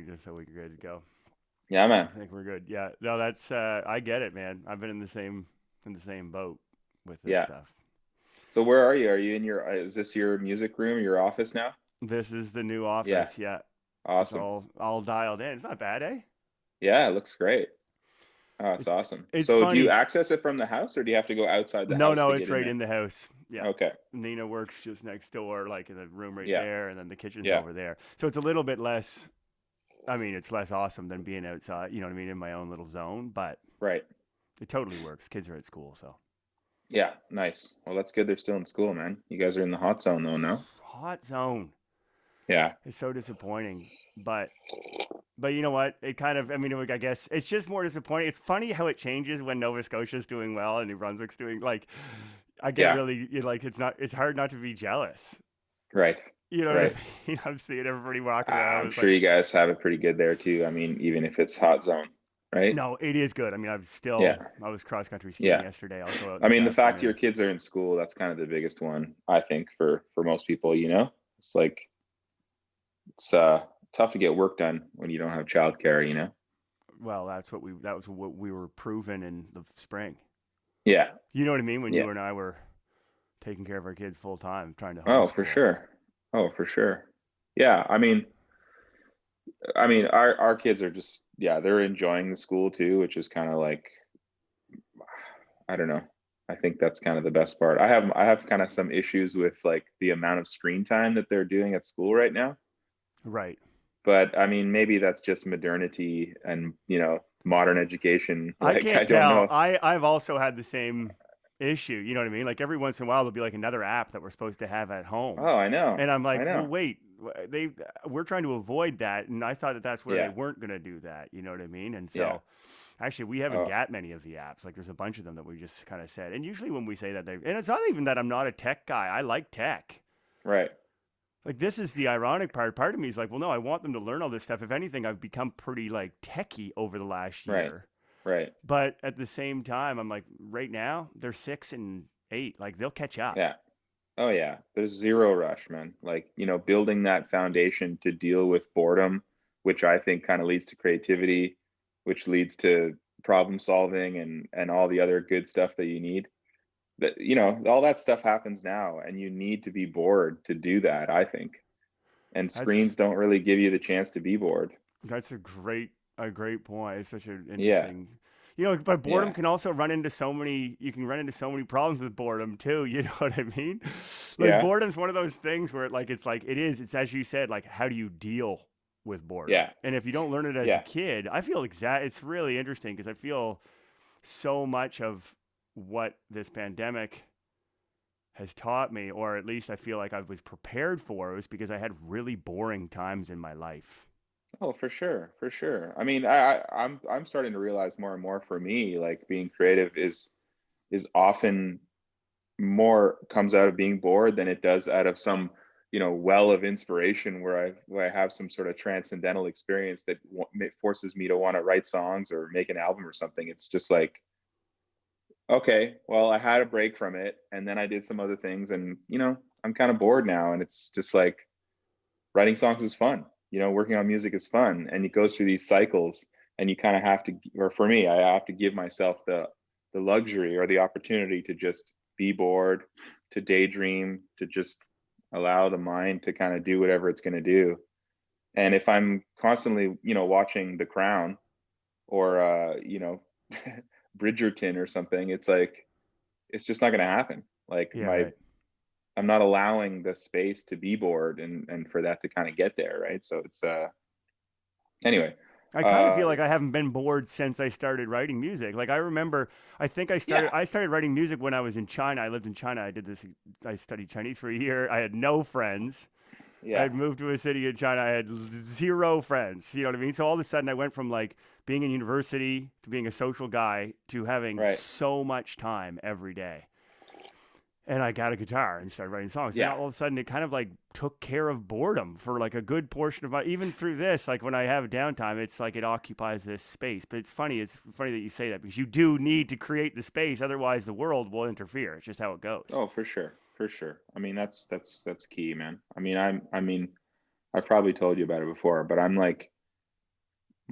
just so we can good to go. Yeah, I man. think we're good. Yeah. No, that's I get it, man. I've been in the same boat with this Yeah. stuff. So where are you? Are you in your, is this your music room, your office now? This is the new Yeah. office. Yeah. It's Awesome. all dialed in. It's not bad, eh? Yeah, it looks great. Oh, it's It's awesome. it's So do you funny. access it from the house or do you have to go outside the No, house no, to it's get in right there? in the house. Yeah. Okay. Nina works just next door, like in the room right Yeah. there, and then the kitchen's Yeah. over there. So it's a little bit less. I mean, it's less awesome than being outside. You know what I mean? In my own little zone, but Right. it totally works. Kids are at school, so Yeah. Nice. Well, that's good. They're still in school, man. You guys are in the hot zone though, no? hot zone. Yeah. It's so disappointing, but you know what? It kind of. I mean, I guess it's just more disappointing. It's funny how it changes when Nova Scotia's doing well and New Brunswick's doing like. I get Yeah. really like it's not. It's hard not to be jealous. Right. You know what I Right. mean? I'm seeing everybody walking around. I'm It's sure like, you guys have it pretty good there too. I mean, even if it's hot zone, right? no, it is good. I mean, Yeah. I was cross country skiing Yeah. yesterday. I'll go out I this mean, the fact your afternoon. kids are in school, that's kind of the biggest one, I think, for most people, you know? It's like it's tough to get work done when you don't have childcare, you know? Well, that was what we were proven in the spring. Yeah. You know what I mean? When Yeah. you and I were taking care of our kids full time, trying to Oh, for homeschool. sure. Oh, for sure. Yeah, I mean our kids are just yeah, they're enjoying the school too, which is kind of like I don't know. I think that's kind of the best part. I have kind of some issues with like the amount of screen time that they're doing at school right now. Right. But I mean, maybe that's just modernity and, modern education. I Like, I can't don't tell. know. I've also had the same issue. You know what I mean? Like every once in a while there'll be like another app that we're supposed to have at home, Oh, I know. and I'm like, I well, know. wait, they we're trying to avoid that, and I thought that that's where they Yeah. weren't going to do that. You know what I mean? And Yeah. so actually, we haven't Oh, got many of the apps. Like there's a bunch of them that we just kind of said. And usually when we say that and it's not even that I'm not a tech guy. I like tech. right. Like this is the ironic part. Part of me is like, well, no, I want them to learn all this stuff. If anything, I've become pretty like techie over the last Right. year. Right. But at the same time, I'm like, right now they're 6 and 8. Like they'll catch up. Yeah. Oh, yeah. There's zero rush, man. Like, building that foundation to deal with boredom, which I think kind of leads to creativity, which leads to problem solving and all the other good stuff that you need. That, all that stuff happens now, and you need to be bored to do that, I think. And That's screens don't really give you the chance to be bored. that's a great point. It's such an Yeah. interesting. But boredom Yeah. can also run into so many. You can run into so many problems with boredom too. You know what I mean? Like Yeah. boredom's one of those things where like it is. It's as you said. Like how do you deal with boredom? Yeah. And if you don't learn it as a Yeah. kid, I feel exact. It's really interesting because I feel so much of what this pandemic has taught me, or at least I feel like I was prepared for, it was because I had really boring times in my life. Oh, for sure, for sure. I mean, I'm starting to realize more and more for me, like being creative is often more comes out of being bored than it does out of some, well of inspiration where I have some sort of transcendental experience that forces me to want to write songs or make an album or something. It's just like, okay, well, I had a break from it and then I did some other things and, I'm kind of bored now and it's just like writing songs is fun. Working on music is fun, and it goes through these cycles. And you kind of have to, or for me, I have to give myself the luxury or the opportunity to just be bored, to daydream, to just allow the mind to kind of do whatever it's going to do. And if I'm constantly, watching The Crown or Bridgerton or something, it's like it's just not going to happen. Like Yeah, my right. I'm not allowing the space to be bored and for that to kind of get there, right? So it's anyway. I kind of Uh feel like I haven't been bored since I started writing music. Like I remember, I think yeah, I started writing music when I was in China. I lived in China. I studied Chinese for a year. I had no friends. I yeah, had moved to a city in China. I had zero friends. You know what I mean? So all of a sudden, I went from like being in university to being a social guy to having right. so much time every day. And I got a guitar and started writing songs. Then Yeah, all of a sudden, it kind of like took care of boredom for like a good portion of my. Even through this, like when I have downtime, it's like it occupies this space. But it's funny. It's funny that you say that because you do need to create the space. Otherwise, the world will interfere. It's just how it goes. oh, for sure, for sure. I mean, that's key, man. I mean, I've probably told you about it before, but I'm like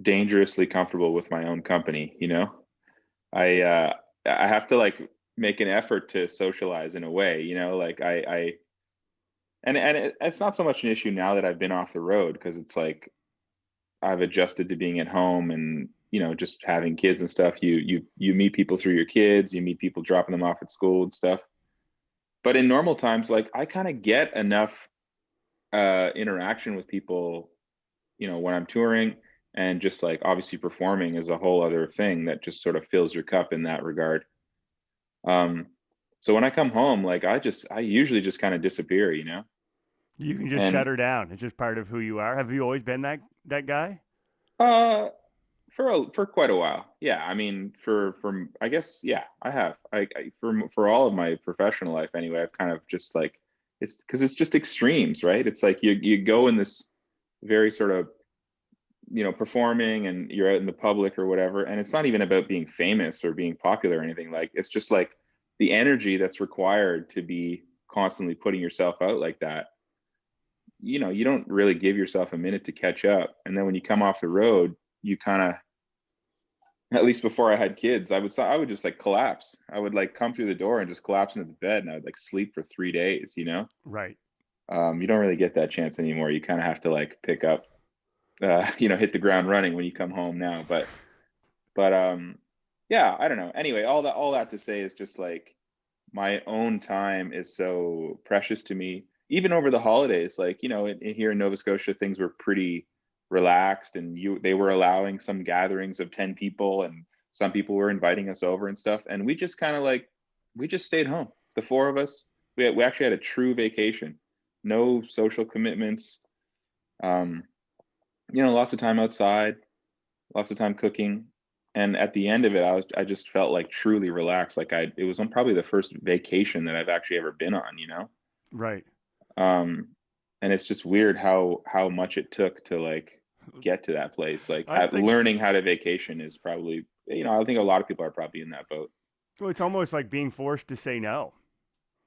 dangerously comfortable with my own company, you know? I have to like make an effort to socialize in a way, you know, like it's not so much an issue now that I've been off the road because it's like I've adjusted to being at home and you know just having kids and stuff. You meet people through your kids, you meet people dropping them off at school and stuff. But in normal times, like I kind of get enough interaction with people, you know, when I'm touring and just like obviously performing is a whole other thing that just sort of fills your cup in that regard. Um, so when I come home, like I usually just kind of disappear, you know, You can just shut and her down. It's just part of who you are. Have you always been that guy? uh, for quite a while. Yeah, I mean, for I guess yeah, I have. For all of my professional life anyway, I've kind of just like it's because it's just extremes, right? It's like you go in this very sort of you know performing and you're out in the public or whatever, and it's not even about being famous or being popular or anything. Like it's just like the energy that's required to be constantly putting yourself out like that. You know, you don't really give yourself a minute to catch up, and then when you come off the road, you kind of at least before I had kids, I would just like collapse. I would like come through the door and just collapse into the bed, and I would like sleep for 3 days. You know, Right. you don't really get that chance anymore. You kind of have to like pick up, you know, hit the ground running when you come home now. But yeah, I don't know. Anyway, all that to say is just like my own time is so precious to me. Even over the holidays, like you know, here in Nova Scotia, things were pretty relaxed, and they were allowing some gatherings of 10 people, and some people were inviting us over and stuff. And we just kind of like we just stayed home, the four of us. We actually had a true vacation, no social commitments. Um, you know, lots of time outside, lots of time cooking. And at the end of it, I just felt like truly relaxed. Like it was on probably the first vacation that I've actually ever been on, you know? Right. Um, and it's just weird how much it took to like get to that place. Like I think learning how to vacation is probably, you know, I think a lot of people are probably in that boat. well, it's almost like being forced to say no.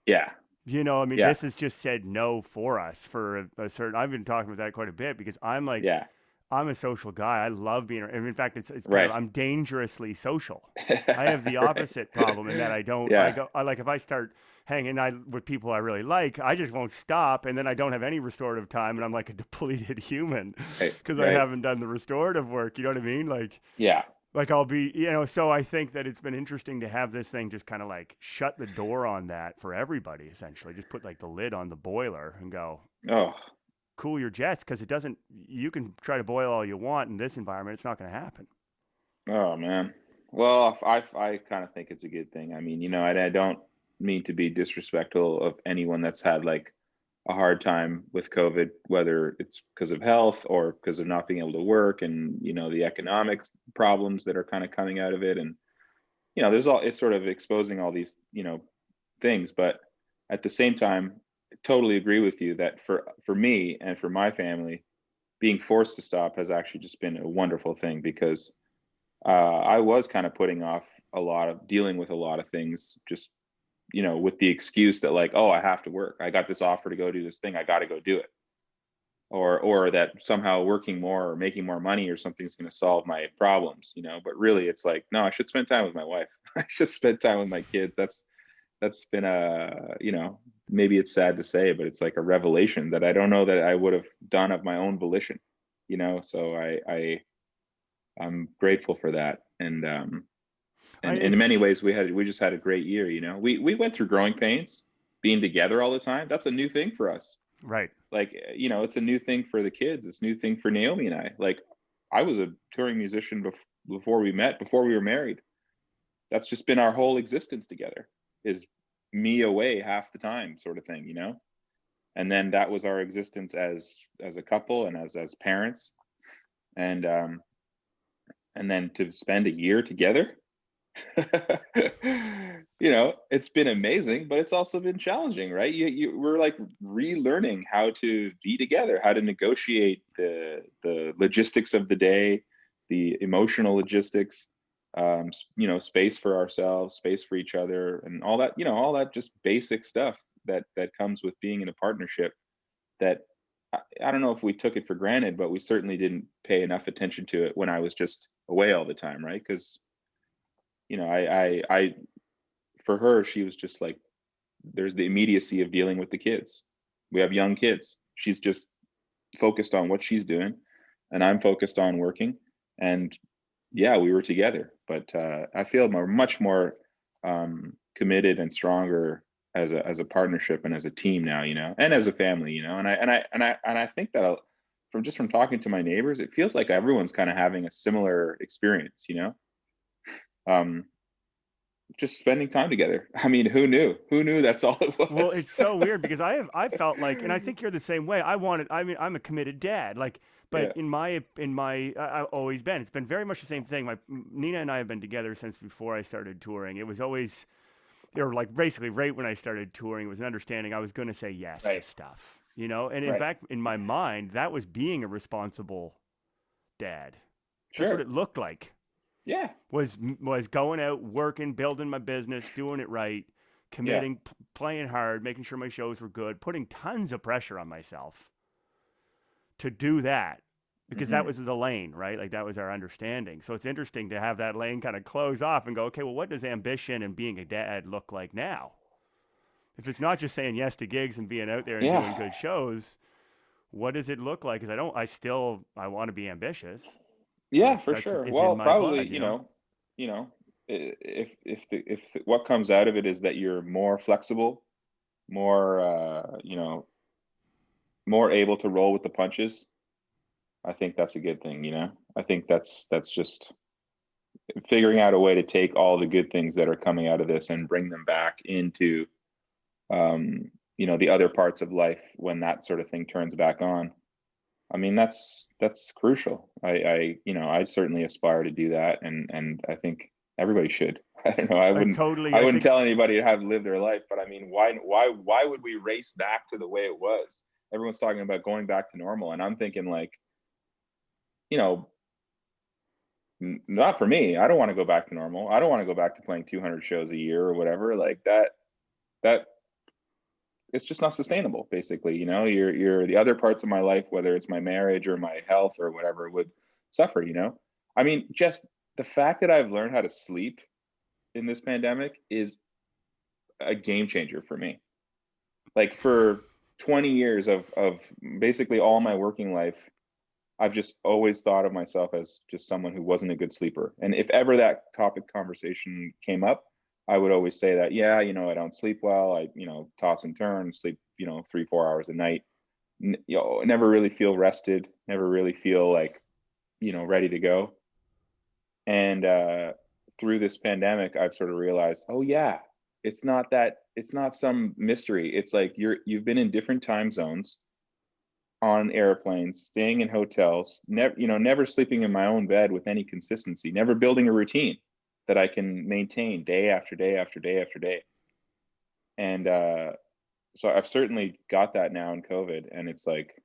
Yeah. You know, I mean, Yeah. this has just said no for us for a certain. I've been talking about that quite a bit because I'm like, Yeah. I'm a social guy. I love being. And in fact, it's kind of Right. I'm dangerously social. I have the Right. opposite problem in that I don't. I Yeah. go. I like if I start hanging out with people I really like, I just won't stop, and then I don't have any restorative time, and I'm like a depleted human Right. because I Right. haven't done the restorative work. You know what I mean? Yeah. Like I'll be, you know, so I think that it's been interesting to have this thing just kind of like shut the door on that for everybody essentially. Just put like the lid on the boiler and go Oh, cool your jets because it doesn't you can try to boil all you want in this environment, it's not going to happen. oh man. Well, I kind of think it's a good thing. I mean, you know, I don't mean to be disrespectful of anyone that's had like a hard time with COVID, whether it's because of health or because of not being able to work, and you know the economic problems that are kind of coming out of it, and you know, there's all it's sort of exposing all these you know things, but at the same time, I totally agree with you that for me and for my family, being forced to stop has actually just been a wonderful thing because I was kind of putting off a lot of dealing with a lot of things, just you know, with the excuse that like, oh, I have to work. I got this offer to go do this thing. I got to go do it. Or that somehow working more or making more money or something is going to solve my problems, you know. But really, it's like, no, I should spend time with my wife. I should spend time with my kids. That's been a you know maybe it's sad to say, but it's like a revelation that I don't know that I would have done of my own volition, you know. So I'm grateful for that, and in many It's ways we just had a great year, you know. We went through growing pains, being together all the time. That's a new thing for us. right. Like you know, it's a new thing for the kids. It's a new thing for Naomi and I. Like I was a touring musician before we met, before we were married. That's just been our whole existence together, is me away half the time sort of thing, you know. And then that was our existence as a couple and as parents, and then to spend a year together. You know, it's been amazing, but it's also been challenging, right? We're like relearning how to be together, how to negotiate the logistics of the day, the emotional logistics, you know, space for ourselves, space for each other, and all that. You know, all that just basic stuff that comes with being in a partnership that I don't know if we took it for granted, but we certainly didn't pay enough attention to it when I was just away all the time, right? Because I for her, she was just like, there's the immediacy of dealing with the kids. We have young kids. She's just focused on what she's doing, and I'm focused on working. And yeah, we were together, but I feel much more committed and stronger as a partnership and as a team now, and as a family, and I think that from talking to my neighbors, it feels like everyone's kind of having a similar experience, um, just spending time together. I mean, who knew? Who knew that's all it Well, was? it's so weird because I felt like, and I think you're the same way. I mean, I'm a committed dad, like, but Yeah, I've always been. It's been very much the same thing. My Nina and I have been together since before I started touring. It was always, or like basically right when I started touring, it was an understanding I was going to say yes to right, stuff, And in right. fact, in my mind, that was being a responsible dad. That's what Sure. it looked like. Yeah, Was going out, working, building my business, doing it right, yeah. committing, playing hard, making sure my shows were good, putting tons of pressure on myself to do that because that Hmm. was the lane, right? Like that was our understanding. So it's interesting to have that lane kind of close off and go, okay, well, what does ambition and being a dad look like now? If it's not just saying yes to gigs and being out there and doing Yeah. good shows, what does it look like? Because I want to be ambitious. Yeah, for sure. It's in Well, my probably, blood, you know? if what comes out of it is that you're more flexible, more more able to roll with the punches, I think that's a good thing. I think that's just figuring out a way to take all the good things that are coming out of this and bring them back into the other parts of life when that sort of thing turns back on. I mean, that's crucial. I certainly aspire to do that, and I think everybody should. I don't know. I I wouldn't totally, I I wouldn't think tell anybody how to live their life, but I mean, why would we race back to the way it was? Everyone's talking about going back to normal, and I'm thinking like, you know, not for me. I don't want to go back to normal. I don't want to go back to playing 200 shows a year or whatever. Like that it's just not sustainable, basically. You're the other parts of my life, whether it's my marriage or my health or whatever, would suffer. I mean, just the fact that I've learned how to sleep in this pandemic is a game changer for me. Like for 20 years of basically all my working life, I've just always thought of myself as just someone who wasn't a good sleeper. And if ever that topic conversation came up, I would always say that, yeah, I don't sleep well. I, toss and turn, sleep, 3, 4 hours a night. Never really feel rested, never really feel like, ready to go. And through this pandemic, I've sort of realized, oh yeah, it's not some mystery. It's like you've been in different time zones on airplanes, staying in hotels, never sleeping in my own bed with any consistency, never building a routine that I can maintain day after day after day after day. And so I've certainly got that now in COVID, and it's like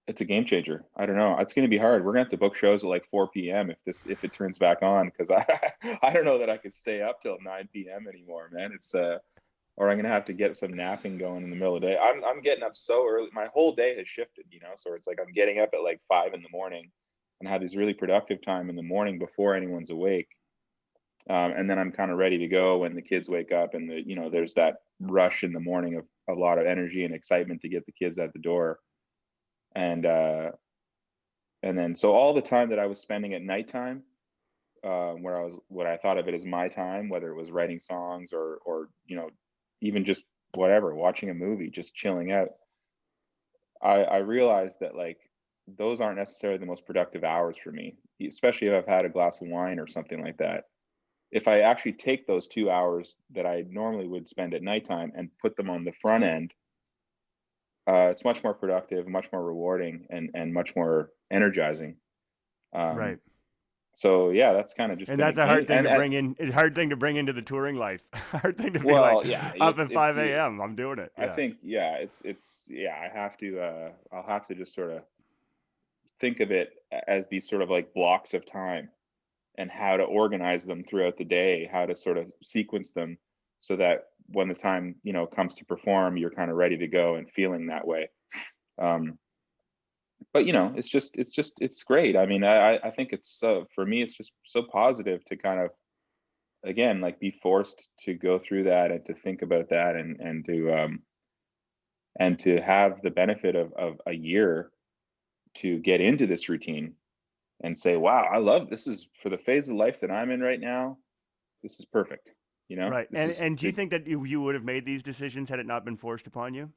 it's a game changer. I don't know. It's going to be hard. We're going to have to book shows at like 4 p.m. if it turns back on, because I don't know that I could stay up till 9 p.m. anymore, man. It's or I'm gonna have to get some napping going in the middle of the day. I'm getting up so early. My whole day has shifted. So it's like I'm getting up at like 5 in the morning and have this really productive time in the morning before anyone's awake. And then I'm kind of ready to go when the kids wake up, and there's that rush in the morning of a lot of energy and excitement to get the kids out the door. And then so all the time that I was spending at nighttime, where what I thought of it as my time, whether it was writing songs or even just whatever, watching a movie, just chilling out. I realized that like those aren't necessarily the most productive hours for me, especially if I've had a glass of wine or something like that. If I actually take those 2 hours that I normally would spend at nighttime and put them on the front end, it's much more productive, much more rewarding, and much more energizing. Um, right. so yeah, that's kind of just And been a that's a game. hard thing to bring in. It's a hard thing to bring into the touring life. Hard thing to be like Well, yeah, up at it's 5 a.m. I'm doing it. I Yeah. think, yeah, it's yeah, I'll have to just sort of think of it as these sort of like blocks of time and how to organize them throughout the day, how to sort of sequence them so that when the time, comes to perform, you're kind of ready to go and feeling that way. But it's great. I mean, I think it's so, for me, it's just so positive to kind of, again, like, be forced to go through that and to think about that, and to have the benefit of a year to get into this routine and say, wow, I love this, is for the phase of life that I'm in right now. This is perfect. Right. This is And do you think that you would have made these decisions had it not been forced upon you?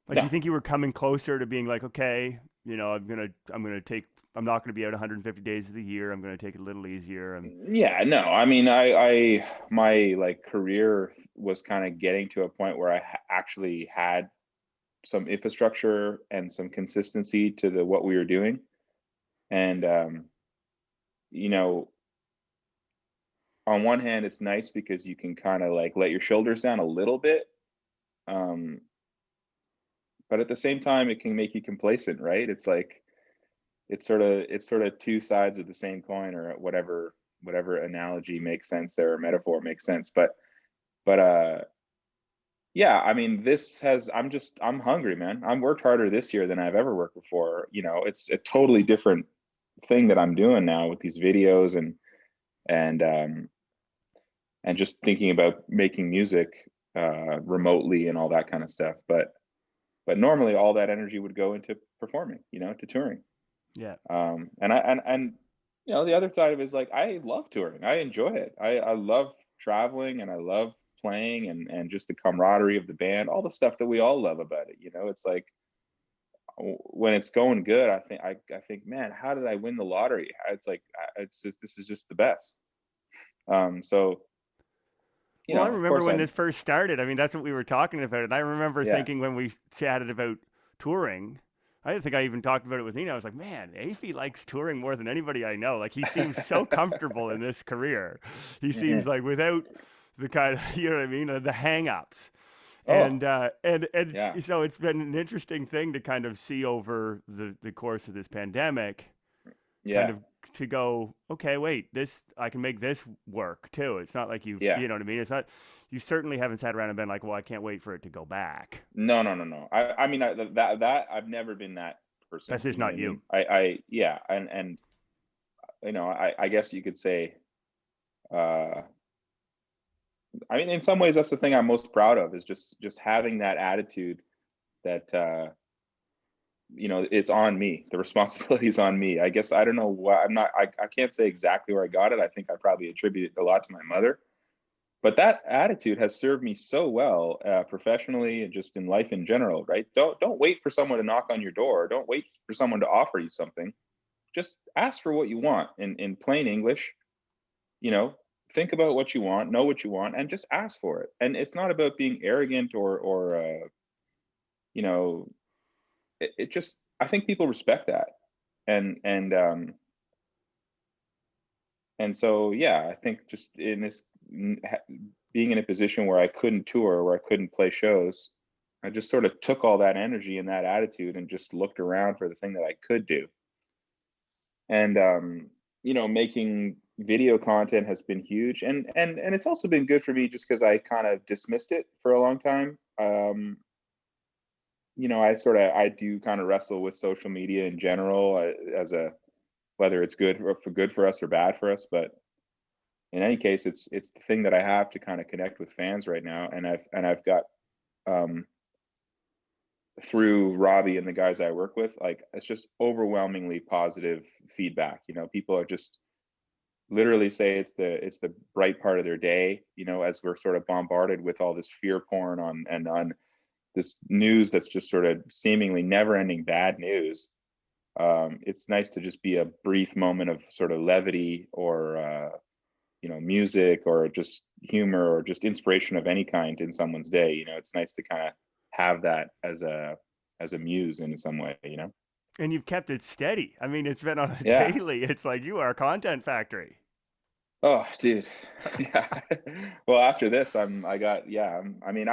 Like, do no. you think you were coming closer to being like, okay, I'm gonna take, I'm not gonna be out 150 days of the year. I'm gonna take it a little easier. Yeah, no. I mean, my, like, career was kind of getting to a point where I actually had some infrastructure and some consistency to the what we were doing. And you know, on one hand, it's nice because you can kind of like let your shoulders down a little bit. Um, but at the same time, it can make you complacent, right? It's like, it's sort of two sides of the same coin, or whatever analogy makes sense there, or metaphor makes sense. But yeah, I mean, I'm hungry, man. I'm worked harder this year than I've ever worked before. It's a totally different thing that I'm doing now with these videos, and and just thinking about making music remotely and all that kind of stuff. But normally all that energy would go into performing, to touring. Yeah. And the other side of it is, like, I love touring. I enjoy it. I love traveling, and I love playing, and just the camaraderie of the band, all the stuff that we all love about it. It's like, when it's going good, I think, man, how did I win the lottery? It's like, it's just, this is just the best. So, Well, I of remember course, when this first started. I mean, that's what we were talking about. And I remember yeah, thinking when we chatted about touring, I didn't think I even talked about it with Nina. I was like, man, Afie likes touring more than anybody I know. Like, he seems so comfortable in this career. He seems hmm like without the kind of, you know what I mean, the hang-ups. oh, And yeah, so it's been an interesting thing to kind of see over the course of this pandemic, kind yeah, of to go, okay, wait, this, I can make this work too. It's not like yeah. you know what I mean? It's not, you certainly haven't sat around and been like, well, I can't wait for it to go back. No, no, no, no. I mean, that I've never been that person. That's just You know what not I you. mean? Yeah, and I guess you could say, uh, I mean, in some ways, that's the thing I'm most proud of, is just having that attitude that, it's on me. The responsibility's on me. I guess, I don't know why. I can't say exactly where I got it. I think I probably attribute it a lot to my mother. But that attitude has served me so well, professionally and just in life in general, right? Don't wait for someone to knock on your door. Don't wait for someone to offer you something. Just ask for what you want in plain English. You know, think about what you want, know what you want, and just ask for it. And it's not about being arrogant, or you know, it just, I think people respect that. And so, yeah, I think just in this, being in a position where I couldn't tour, where I couldn't play shows, I just sort of took all that energy and that attitude and just looked around for the thing that I could do. And making video content has been huge, and it's also been good for me, just because I kind of dismissed it for a long time. I do kind of wrestle with social media in general, as a, whether it's good for us or bad for us, but in any case, it's the thing that I have to kind of connect with fans right now, and I've got, um, through Robbie and the guys I work with, like, it's just overwhelmingly positive feedback. People are just literally say it's the bright part of their day. As we're sort of bombarded with all this fear porn on this news that's just sort of seemingly never-ending bad news. It's nice to just be a brief moment of sort of levity, or music, or just humor, or just inspiration of any kind in someone's day. It's nice to kind of have that as a muse in some way. And you've kept it steady. I mean, it's been on a Yeah. daily. It's like you are a content factory. Oh, dude. Yeah. Well, after this, I mean, I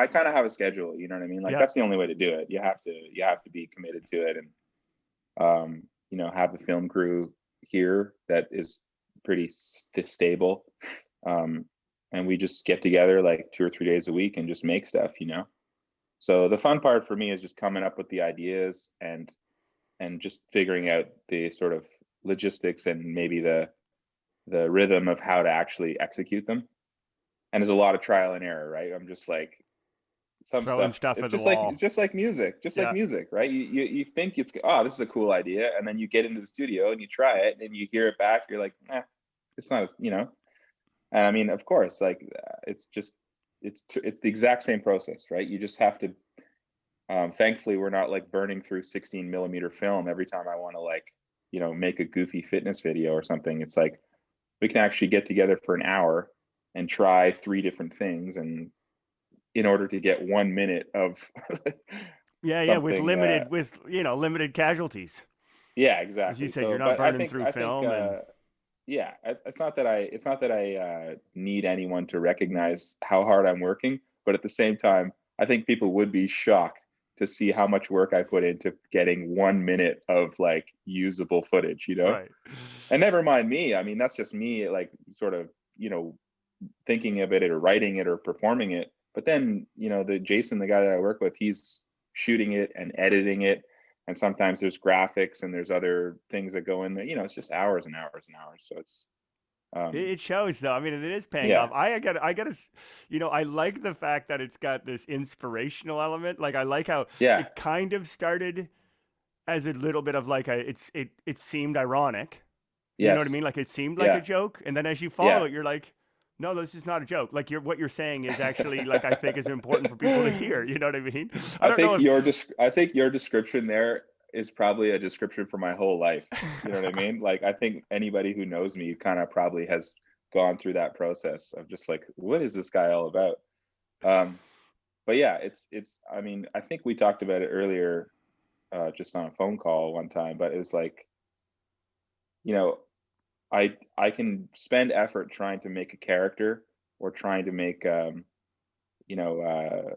kind of have a schedule, you know what I mean? Like, Yeah. that's the only way to do it. You have to be committed to it, and have the film crew here that is pretty stable. Um, and we just get together like 2 or 3 days a week and just make stuff. So the fun part for me is just coming up with the ideas and just figuring out the sort of logistics and maybe the rhythm of how to actually execute them. And there's a lot of trial and error, right? I'm just like, some Throwing stuff, stuff it's at the just like wall. like Yeah. music, right? You think it's, oh, this is a cool idea, and then you get into the studio and you try it and you hear it back, you're like, it's not, you know. And I mean, of course, like, it's just, it's the exact same process, right? You just have to, thankfully we're not like burning through 16 millimeter film every time I want to, like, you know, make a goofy fitness video or something. It's like we can actually get together for an hour and try three different things, and in order to get 1 minute of Yeah, yeah, with something, limited casualties. yeah, As you exactly. said, you're So not but i burning think through i think film and yeah, it's not that I need anyone to recognize how hard I'm working, but at the same time I think people would be shocked to see how much work I put into getting 1 minute of like usable footage, you know. right. And never mind me, I mean, that's just me, like, sort of, you know, thinking of it or writing it or performing it. But then, you know, the Jason, the guy that I work with, he's shooting it and editing it. And sometimes there's graphics and there's other things that go in there. You know, it's just hours and hours and hours. So it's, um, It shows though. I mean, it is paying yeah, off. I gotta, I like the fact that it's got this inspirational element. Like I like how yeah, it kind of started as a little bit of like it seemed ironic. You know what I yes, mean? Like it seemed like a yeah, joke, and then as you follow yeah. it, you're like, no, this is not a joke. Like what you're saying is actually like I think is important for people to hear. You know what I mean? I don't know if I think your description there is probably a description for my whole life. You know what I mean? Like, I think anybody who knows me kind of probably has gone through that process of just like, what is this guy all about? Um, but yeah, it's. I mean, I think we talked about it earlier, just on a phone call one time. But it's like, you know, I can spend effort trying to make a character or trying to make, you know,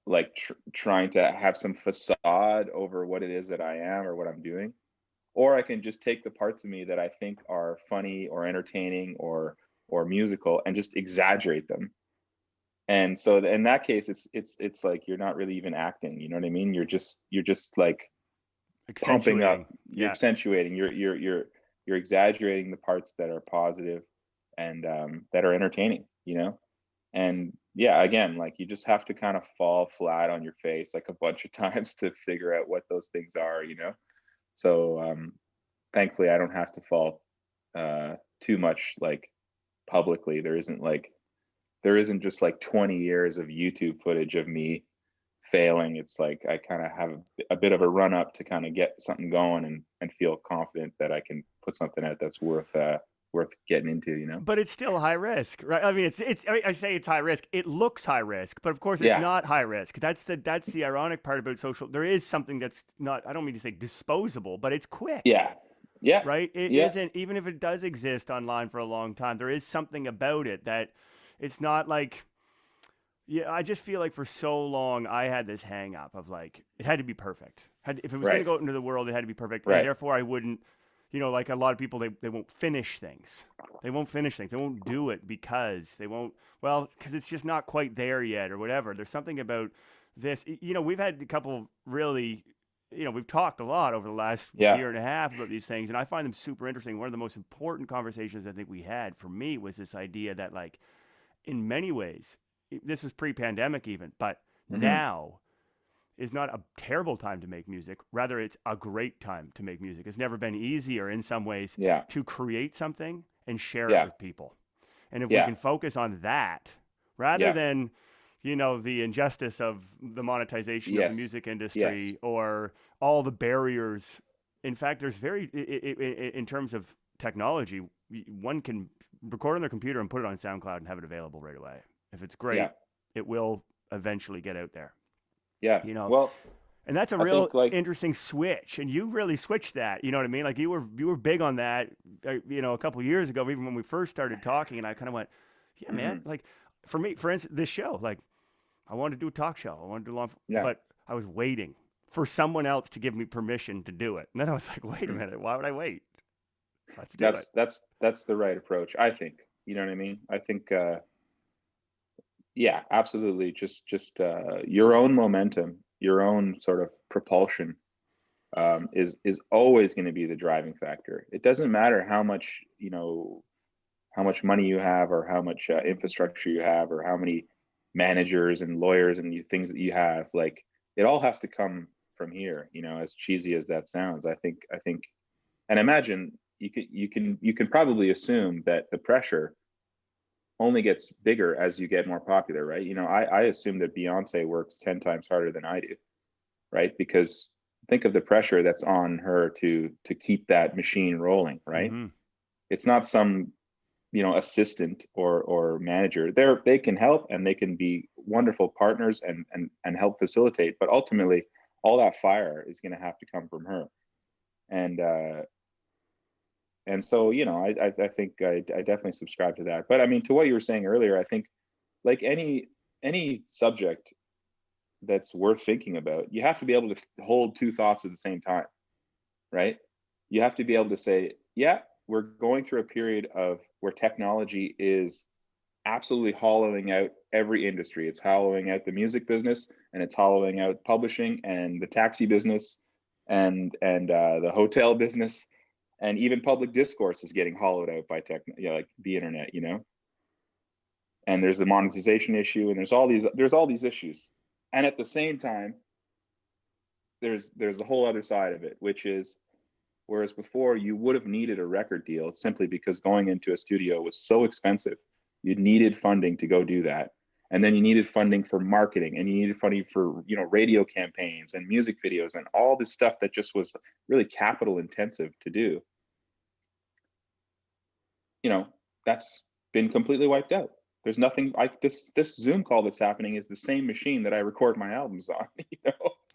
like trying to have some facade over what it is that I am or what I'm doing. Or I can just take the parts of me that I think are funny or entertaining or musical and just exaggerate them. And so in that case, it's like you're not really even acting. You know what I mean? You're just like pumping accentuating. up. You're Yeah. accentuating. You're exaggerating the parts that are positive and, that are entertaining. You know. And yeah, again, like, you just have to kind of fall flat on your face like a bunch of times to figure out what those things are. You know. So, thankfully, I don't have to fall, too much, like, publicly. There isn't just like 20 years of YouTube footage of me failing. It's like I kind of have a bit of a run up to kind of get something going and feel confident that I can put something out that's worth getting into. You know? But it's still high risk, right? I mean, I mean, I say it's high risk. It looks high risk, but of course, it's Yeah, not high risk. That's the ironic part about social. There is something that's not. I don't mean to say disposable, but it's quick, yeah, yeah, right? It yeah, isn't even if it does exist online for a long time. There is something about it that it's not like. Yeah, I just feel like for so long I had this hang up of like it had to be perfect. If it was going to right, go out into the world, it had to be perfect, and right. therefore I wouldn't. Like a lot of people, they won't finish things. They won't finish things. They won't do it because they won't. Well, because it's just not quite there yet, or whatever. There's something about this. We've had a couple really. We've talked a lot over the last Yeah, year and a half about these things, and I find them super interesting. One of the most important conversations I think we had for me was this idea that, like, in many ways, this was pre-pandemic even, but hmm, now is not a terrible time to make music. Rather, it's a great time to make music. It's never been easier in some ways yeah, to create something and share it yeah, with people. And if we yeah, can focus on that rather yeah. than, the injustice of the monetization of the Yes, music yes, industry or all the barriers. In fact, there's in terms of technology, one can record on their computer and put it on SoundCloud and have it available right away. If it's yeah, great, it will eventually get out there. yeah. You know, Well, and that's a I real think, like, interesting switch. And you really switched that. You know what I mean? Like you were big on that. A couple of years ago, even when we first started talking, and I kind of went, "Yeah, man." mhm, Like for me, for instance, this show, like I wanted to do a talk show. I wanted to do long, yeah. but I was waiting for someone else to give me permission to do it. And then I was like, "Wait a Mhm. minute, why would I wait? Let's do it." That's the right approach, I think. You know what I mean? I think, Yeah, absolutely. Just your own momentum, your own sort of propulsion, is always going to be the driving factor. It doesn't matter how much, how much money you have, or how much infrastructure you have, or how many managers and lawyers and things that you have. Like, it all has to come from here. As cheesy as that sounds, I think, and imagine, you can probably assume that the pressure only gets bigger as you get more popular, right? I assume that Beyonce works 10 times harder than I do, right? Because think of the pressure that's on her to keep that machine rolling, right? Mm-hmm. It's not some, assistant or manager. They can help, and they can be wonderful partners, and help facilitate, but ultimately all that fire is going to have to come from her. And so, I think I definitely subscribe to that. But I mean, to what you were saying earlier, I think, like any subject that's worth thinking about, you have to be able to hold two thoughts at the same time, right? You have to be able to say, yeah, we're going through a period of where technology is absolutely hollowing out every industry. It's hollowing out the music business, and it's hollowing out publishing, and the taxi business, and the hotel business, and even public discourse is getting hollowed out by like the internet. And there's the monetization issue, and there's all these issues. And at the same time, there's a whole other side of it, which is, whereas before you would have needed a record deal simply because going into a studio was so expensive. You needed funding to go do that. And then you needed funding for marketing, and you needed funding for, radio campaigns and music videos and all this stuff that just was really capital intensive to do. you know that's been completely wiped out. There's nothing like this Zoom call that's happening is the same machine that I record my albums on.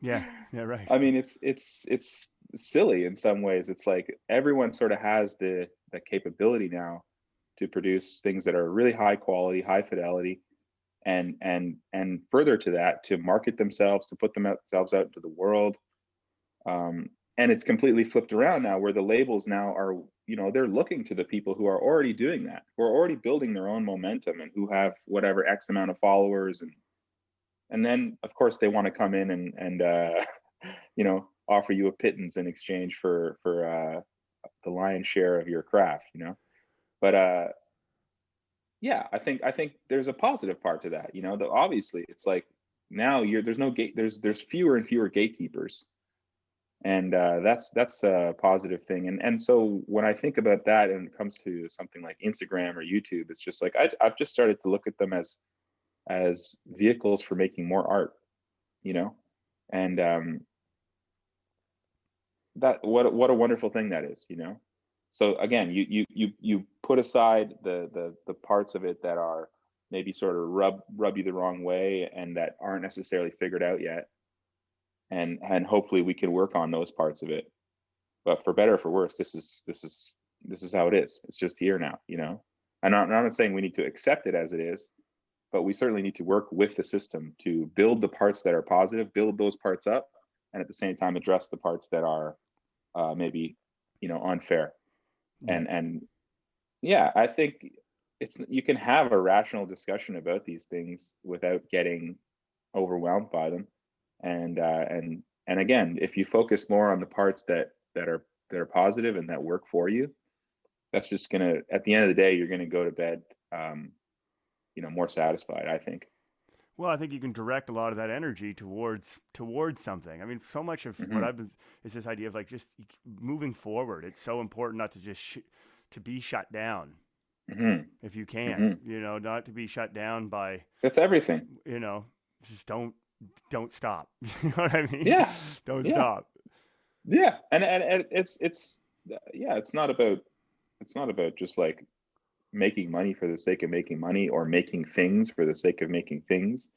Yeah. Yeah. Right. I mean, it's silly in some ways. It's like everyone sort of has the capability now to produce things that are really high quality, high fidelity, and further to that, to market themselves, to put themselves out into the world. And it's completely flipped around now, where the labels now are, they're looking to the people who are already doing that, who are already building their own momentum, and who have whatever X amount of followers. And then of course they want to come in and offer you a pittance in exchange for the lion's share of your craft. But yeah, I think there's a positive part to that. Obviously it's like, now there's no gate, there's fewer and fewer gatekeepers, and that's a positive thing. And so when I think about that, and it comes to something like Instagram or YouTube, it's just like I've just started to look at them as vehicles for making more art, you know and that what a wonderful thing that is. So again, you put aside the parts of it that are maybe sort of rub you the wrong way, and that aren't necessarily figured out yet, and hopefully we can work on those parts of it. But for better or for worse, this is how it is. It's just here now. And I'm not saying we need to accept it as it is, but we certainly need to work with the system to build the parts that are positive, build those parts up, and at the same time address the parts that are maybe unfair. Yeah. And yeah, I think you can have a rational discussion about these things without getting overwhelmed by them. And again, if you focus more on the parts that are positive and that work for you, that's just gonna, at the end of the day, you're gonna go to bed more satisfied, I think. Well, I think you can direct a lot of that energy towards something. I mean, so much of what Hmm. I've been is this idea of like just moving forward. It's so important not to just to be shut down Hmm. if you can. Hmm. Not to be shut down by, That's everything. you know, just don't stop. You know what I mean? Yeah. Don't Yeah. stop. Yeah. And it's yeah, it's not about just like making money for the sake of making money, or making things for the sake of making things.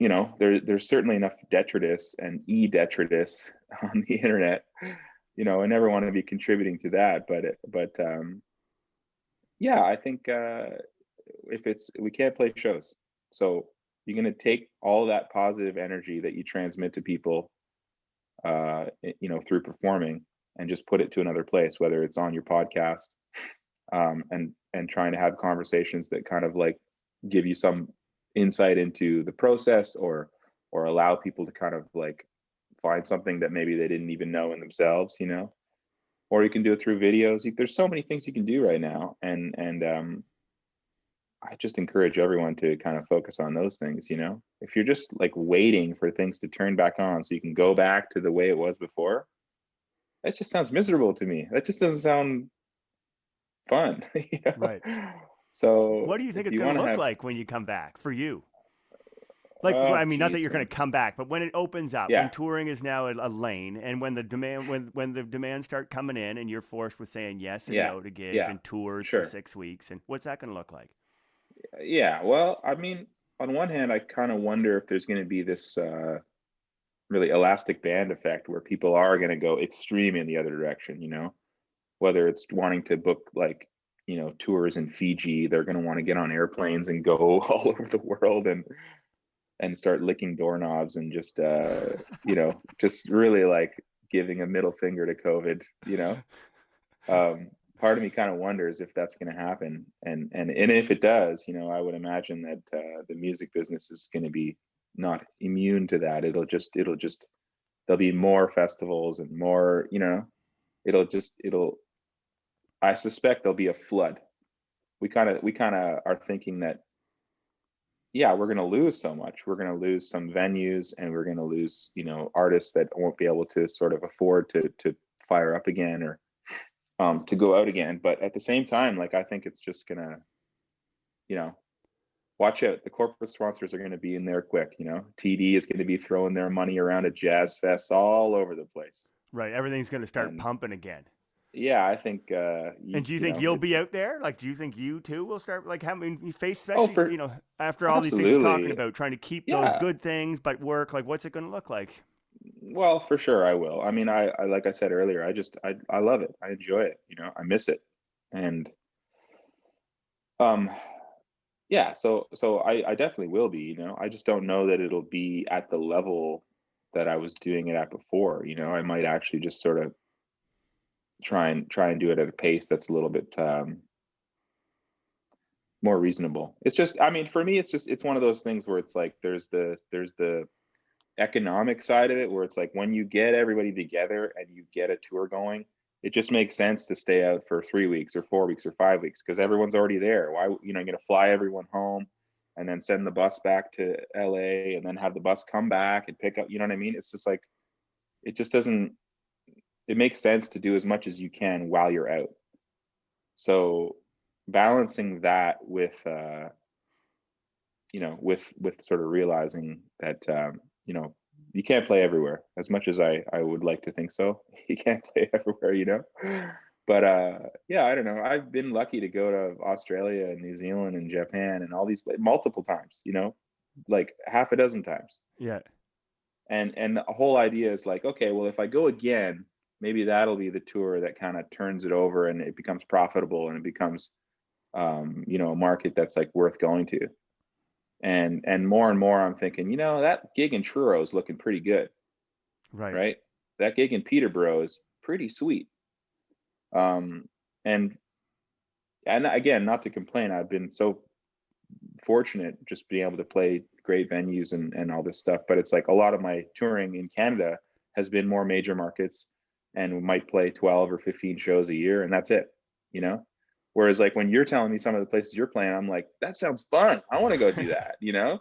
There's certainly enough detritus and detritus on the internet. I never want to be contributing to that, but yeah, I think if it's we can't play shows, so you're going to take all that positive energy that you transmit to people, through performing, and just put it to another place, whether it's on your podcast, and trying to have conversations that kind of like give you some insight into the process, or allow people to kind of like find something that maybe they didn't even know in themselves, you know. Or you can do it through videos. There's so many things you can do right now, and I just encourage everyone to kind of focus on those things, you know. If you're just like waiting for things to turn back on so you can go back to the way it was before, that just sounds miserable to me. That just doesn't sound fun. You know? Right. So What do you think if it's you going want to to look have, like when you come back for you? Like, I mean, not that geez, you're going man. to come back, but when it opens up, when Yeah, touring is now a lane, and when the demand, when the demands start coming in, and you're forced with saying yes and yeah, no to gigs yeah, and tours for sure. 6 weeks, and what's that going to look like? Yeah, well, I mean, on one hand, I kind of wonder if there's going to be this really elastic band effect where people are going to go extreme in the other direction, you know, whether it's wanting to book like, you know, tours in Fiji, they're going to want to get on airplanes and go all over the world and start licking doorknobs and just you know, just really like giving a middle finger to COVID, you know. Part of me kind of wonders if that's going to happen, and if it does, you know, I would imagine that the music business is going to be not immune to that. It'll just there'll be more festivals and more, you know, it'll I suspect there'll be a flood. We kind of are thinking that, yeah, we're going to lose so much. We're going to lose some venues, and we're going to lose, you know, artists that won't be able to sort of afford to fire up again, or to go out again. But at the same time, like, I think it's just gonna, you know, watch out. The corporate sponsors are going to be in there quick. You know, TD is going to be throwing their money around at jazz fests all over the place. Right, everything's going to start And pumping again. yeah, I think And do you you think know, you'll be it's, out there? Like, do you think you too will start like having you face, oh, especially for after all these things you're talking absolutely, about, trying to keep those yeah. good things but work? Like, what's it going to look like? Well, for sure I will. I mean, I like I said earlier, I love it. I enjoy it. You know, I miss it. And um yeah, so I definitely will be, you know. I just don't know that it'll be at the level that I was doing it at before, you know. I might actually just sort of try and do it at a pace that's a little bit more reasonable. It's just, I mean, for me, it's one of those things where it's like there's the economic side of it, where it's like when you get everybody together and you get a tour going, it just makes sense to stay out for 3 weeks or 4 weeks or 5 weeks because everyone's already there. Why, you know, you're gonna fly everyone home and then send the bus back to LA and then have the bus come back and pick up, you know what I mean? It's just like, it just doesn't, it makes sense to do as much as you can while you're out. So balancing that with you know, with sort of realizing that you know, you can't play everywhere as much as I would like to think so. You can't play everywhere, you know. But yeah, I don't know. I've been lucky to go to Australia and New Zealand and Japan and all these multiple times, you know, like half a dozen times. Yeah. And the whole idea is like, okay, well, if I go again, maybe that'll be the tour that kind of turns it over and it becomes profitable and it becomes you know, a market that's like worth going to. And more and more I'm thinking, you know, that gig in Truro is looking pretty good, Right. right? That gig in Peterborough is pretty sweet. Um, and and again, not to complain, I've been so fortunate just being able to play great venues and all this stuff. But it's like a lot of my touring in Canada has been more major markets, and we might play 12 or 15 shows a year, and that's it, you know? Whereas like when you're telling me some of the places you're playing, I'm like, that sounds fun. I want to go do that, you know?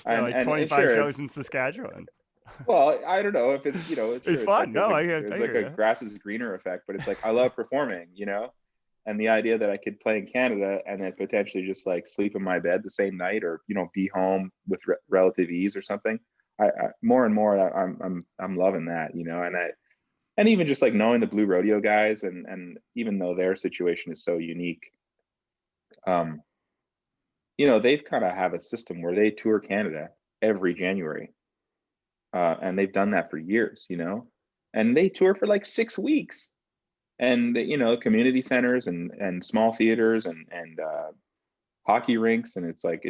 Yeah, And like and 25 sure, shows it's, in Saskatchewan. well, I don't know if it's, you know, it's It's sure, it's fun. like No, I there's like hear a you. grass is greener effect, but it's like I love performing, you know, and the idea that I could play in Canada and then potentially just like sleep in my bed the same night, or you know, be home with relative ease or something. I more and more I'm loving that, you know, and even just like knowing the Blue Rodeo guys, and even though their situation is so unique, um, you know, they've kind of have a system where they tour Canada every January, and they've done that for years, you know, and they tour for like 6 weeks, and you know, community centers and small theaters and hockey rinks, and it's like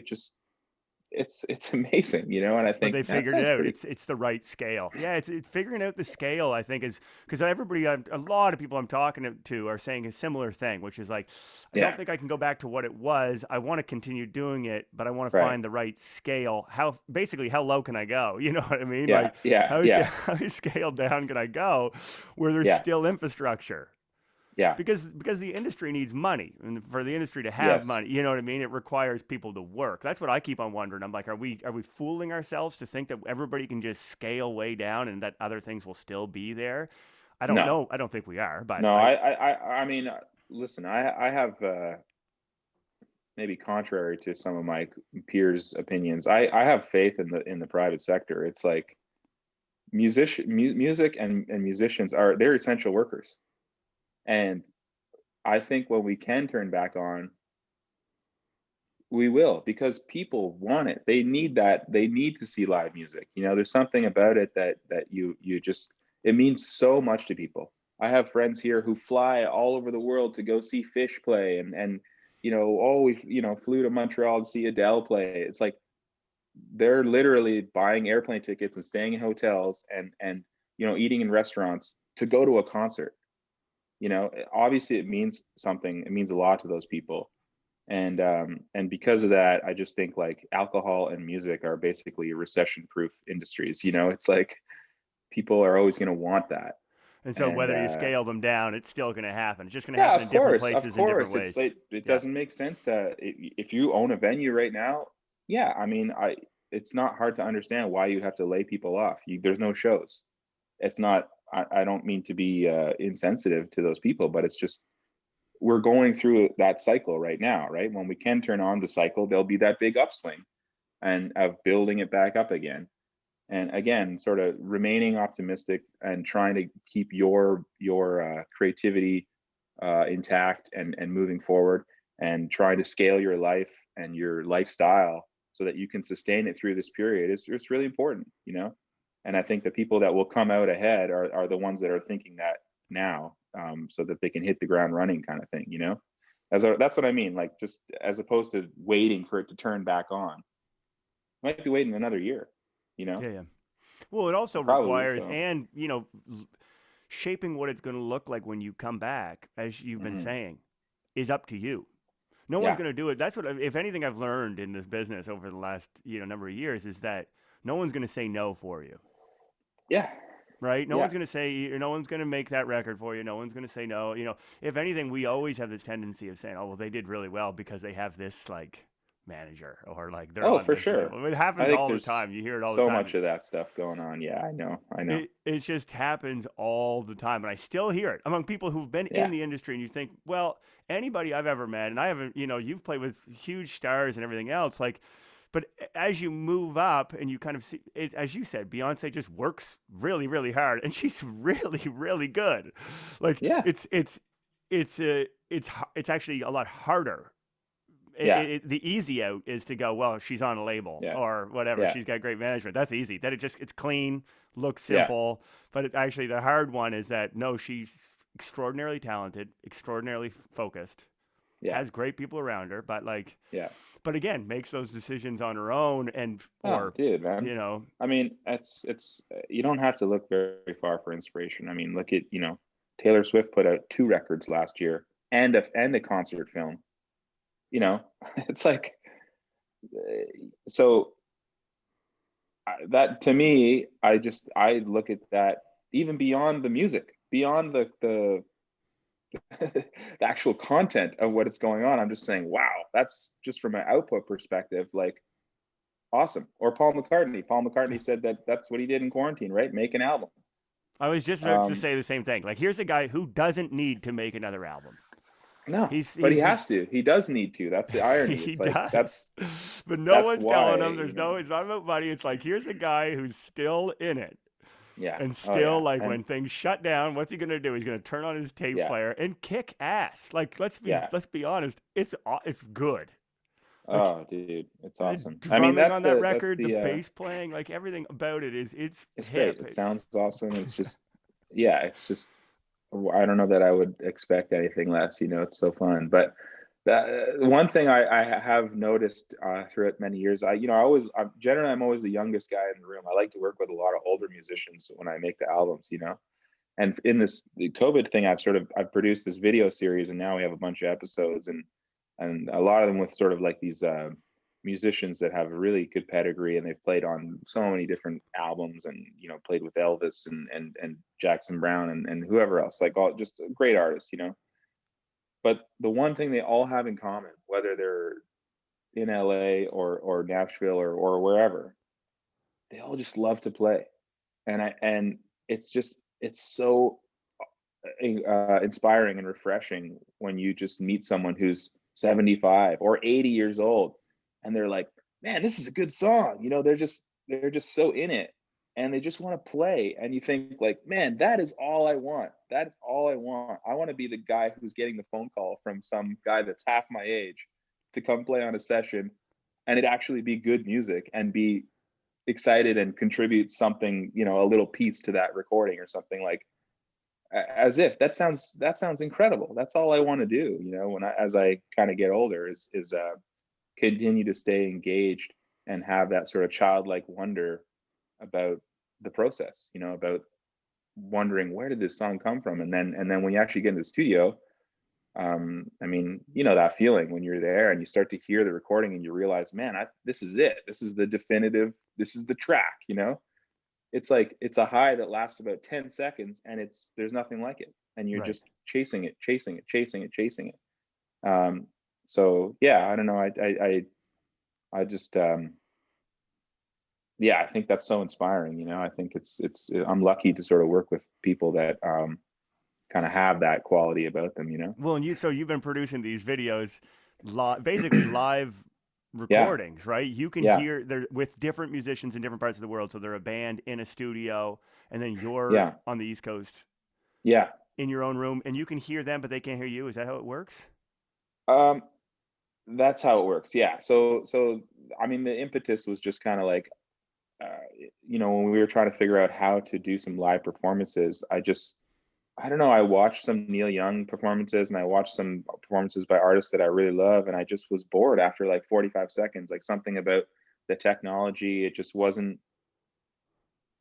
it's amazing, you know, and I But think they that figured it sounds out. pretty. It's the right scale. Yeah, it's figuring out the scale. I think is because everybody, a lot of people I'm talking to are saying a similar thing, which is like, I don't Yeah, think I can go back to what it was. I want to continue doing it, but I want to right. find the right scale. How basically how low can I go? You know what I mean? Yeah, Like yeah, yeah, how scaled down can I go, where there's yeah, still infrastructure? yeah. Because the industry needs money, and for the industry to have Yes. money, you know what I mean, it requires people to work. That's what I keep on wondering. I'm like, are we fooling ourselves to think that everybody can just scale way down and that other things will still be there? I don't No, know. I don't think we are, but no. I I mean, listen. I have maybe contrary to some of my peers' opinions. I have faith in the private sector. It's like music and musicians are they're essential workers, and I think when we can turn back on, we will, because people want it. They need that. They need to see live music. You know, there's something about it that you just it means so much to people. I have friends here who fly all over the world to go see Fish play, and you know, oh, we flew to Montreal to see Adele play. It's like they're literally buying airplane tickets and staying in hotels and eating in restaurants to go to a concert. You know, obviously it means something. It means a lot to those people, and because of that, I just think like alcohol and music are basically recession proof industries. You know, it's like people are always going to want that. and so And whether you scale them down, it's still going to happen. It's just going to yeah, happen in different of places in different course, it's ways. like it Yeah. doesn't make sense to if you own a venue right now. Yeah, I mean, I it's not hard to understand why you have to lay people off. There's no shows. It's not. I don't mean to be insensitive to those people, but it's just we're going through that cycle right now, right? When we can turn on the cycle, there'll be that big upswing and of building it back up again. And again, sort of remaining optimistic and trying to keep your creativity intact and moving forward, and trying to scale your life and your lifestyle so that you can sustain it through this period is it's really important, you know. And I think the people that will come out ahead are the ones that are thinking that now, so that they can hit the ground running, kind of thing, you know. That's what I mean. Like just as opposed to waiting for it to turn back on, might be waiting another year, you know. Yeah, yeah. Well, it also Probably requires, so. and shaping what it's going to look like when you come back, as you've been Hmm. saying, is up to you. No one's Yeah. going to do it. That's what, if anything, I've learned in this business over the last number of years is that no one's going to say no for you, Yeah. right? No Yeah. one's going to say, no one's going to make that record for you. No one's going to say no. If anything, we always have this tendency of saying, oh, well, they did really well because they have this like manager or like they're Oh, on for this sure. label. It I happens think all the there's time. You hear it all the so time. much of that stuff going on. Yeah, I know. I know. It just happens all the time, and I still hear it among people who've been in Yeah. the industry. And you think, well, anybody I've ever met, and I haven't, you've played with huge stars and everything else, like, but as you move up and you kind of see it, as you said, Beyonce just works really, really hard, and she's really, really good. Like, Yeah. it's actually a lot harder. Yeah. The easy out is to go, well, she's on a label Yeah. or whatever. Yeah. She's got great management. That's easy. It's clean, looks Yeah. simple. But actually, the hard one is that no, she's extraordinarily talented, extraordinarily focused, Yeah. has great people around her, but like, Yeah. but again, makes those decisions on her own Oh, or, dude, man. you know, I mean, it's you don't have to look very far for inspiration. I mean, look at, Taylor Swift put out two records last year and a concert film. You know, it's like so that to me, I look at that even beyond the music, beyond the the actual content of what is going on. I'm just saying, wow, that's just from an output perspective, like awesome. Or Paul McCartney. Paul McCartney said that that's what he did in quarantine, right? Make an album. I was just about to Um, say the same thing. Like, here's a guy who doesn't need to make another album. no, He's but he he's has to. He does need to. That's the irony. He It's like does. But no that's one's telling why, him it's not about money. It's like, here's a guy who's still in it. yeah. And Oh still, yeah. like, And when things shut down, what's he gonna do? He's gonna turn on his tape yeah. player and kick ass. Like, Yeah. let's be honest. It's good. Like Oh, dude, it's the awesome. I mean, drumming on that record, the the bass playing, like everything about it is it's it's great. hip. It It's sounds awesome. It's just yeah, it's just I don't know that I would expect anything less, it's so fun. But That one thing I have noticed throughout many years, I'm always the youngest guy in the room. I like to work with a lot of older musicians when I make the albums, you know. And in the COVID thing, I've produced this video series, and now we have a bunch of episodes, and a lot of them with sort of like these musicians that have a really good pedigree, and they've played on so many different albums, and played with Elvis and Jackson Brown and whoever else, like all just great artists, you know. But the one thing they all have in common, whether they're in LA or Nashville or wherever, they all just love to play. And it's so inspiring and refreshing when you just meet someone who's 75 or 80 years old, and they're like, man, this is a good song. They're just so in it, and they just want to play. And you think like, man, that is all I want. That is all I want. I want to be the guy who's getting the phone call from some guy that's half my age to come play on a session, and it actually be good music and be excited and contribute something, a little piece to that recording or something. Like, as if that sounds incredible. That's all I want to do, as I kind of get older, is continue to stay engaged and have that sort of childlike wonder about the process, about wondering, where did this song come from? And then when you actually get in the studio, I mean, that feeling when you're there and you start to hear the recording and you realize, man, this is it. This is the definitive, this is the track, It's like, it's a high that lasts about 10 seconds, and there's nothing like it. And you're Right. just chasing it, chasing it, chasing it, chasing it. So yeah, I don't know. I just, yeah, I think that's so inspiring. I think I'm lucky to sort of work with people that, kind of have that quality about them. Well, and you've been producing these videos, basically live Yeah. recordings, right? You can Yeah. hear they're with different musicians in different parts of the world. So they're a band in a studio, and then you're Yeah. on the East Coast Yeah. in your own room, and you can hear them, but they can't hear you. Is that how it works? Um, that's how it works. Yeah. So, I mean, the impetus was just kind of like, when we were trying to figure out how to do some live performances, I don't know, I watched some Neil Young performances, and I watched some performances by artists that I really love, and I just was bored after like 45 seconds. Like, something about the technology, it just wasn't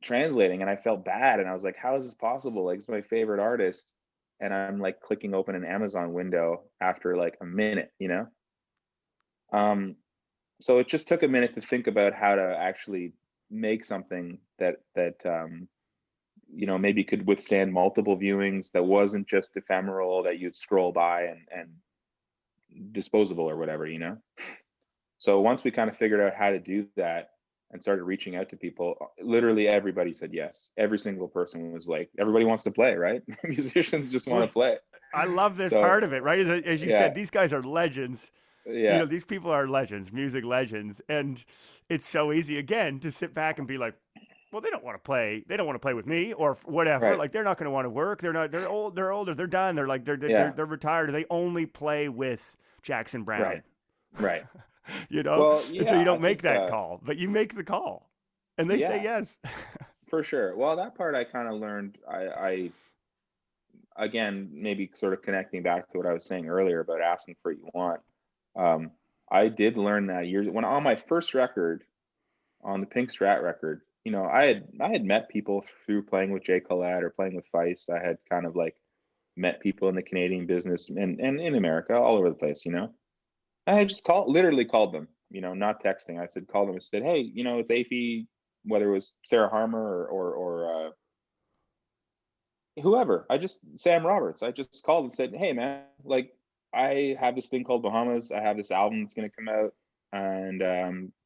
translating, and I felt bad, and I was like, how is this possible? Like, it's my favorite artist, and I'm like clicking open an Amazon window after like a minute. Um, so it just took a minute to think about how to actually make something that maybe could withstand multiple viewings, that wasn't just ephemeral, that you'd scroll by and disposable or whatever. So once we kind of figured out how to do that and started reaching out to people, literally everybody said yes. Every single person was like, everybody wants to play, right? Musicians just Well, want to play. I love this So part of it, right? As you yeah. said, these guys are legends. Yeah. These people are legends, music legends, and it's so easy again to sit back and be like, well, they don't want to play. They don't want to play with me or whatever. Right. Like, they're not going to want to work. They're not. They're old. They're older. They're done. They're like Yeah. they're retired. They only play with Jackson Brown. Right. Right. you know, Well, and so yeah, you I don't make think that call, but you make the call, and they say yeah, yes. for sure. Well, that part I kind of learned. I again, maybe sort of connecting back to what I was saying earlier about asking for what you want. Um, I did learn that years when, on my first record, on the Pink Strat record, I had met people through playing with Jay Collette or playing with Feist. I had kind of like met people in the Canadian business and in America, all over the place. I just literally called them, not texting. I said, call them and said, hey, it's Afie, whether it was Sarah Harmer or whoever. Sam Roberts. I just called and said, hey man, like, I have this thing called Bahamas. I have this album that's going to come out, and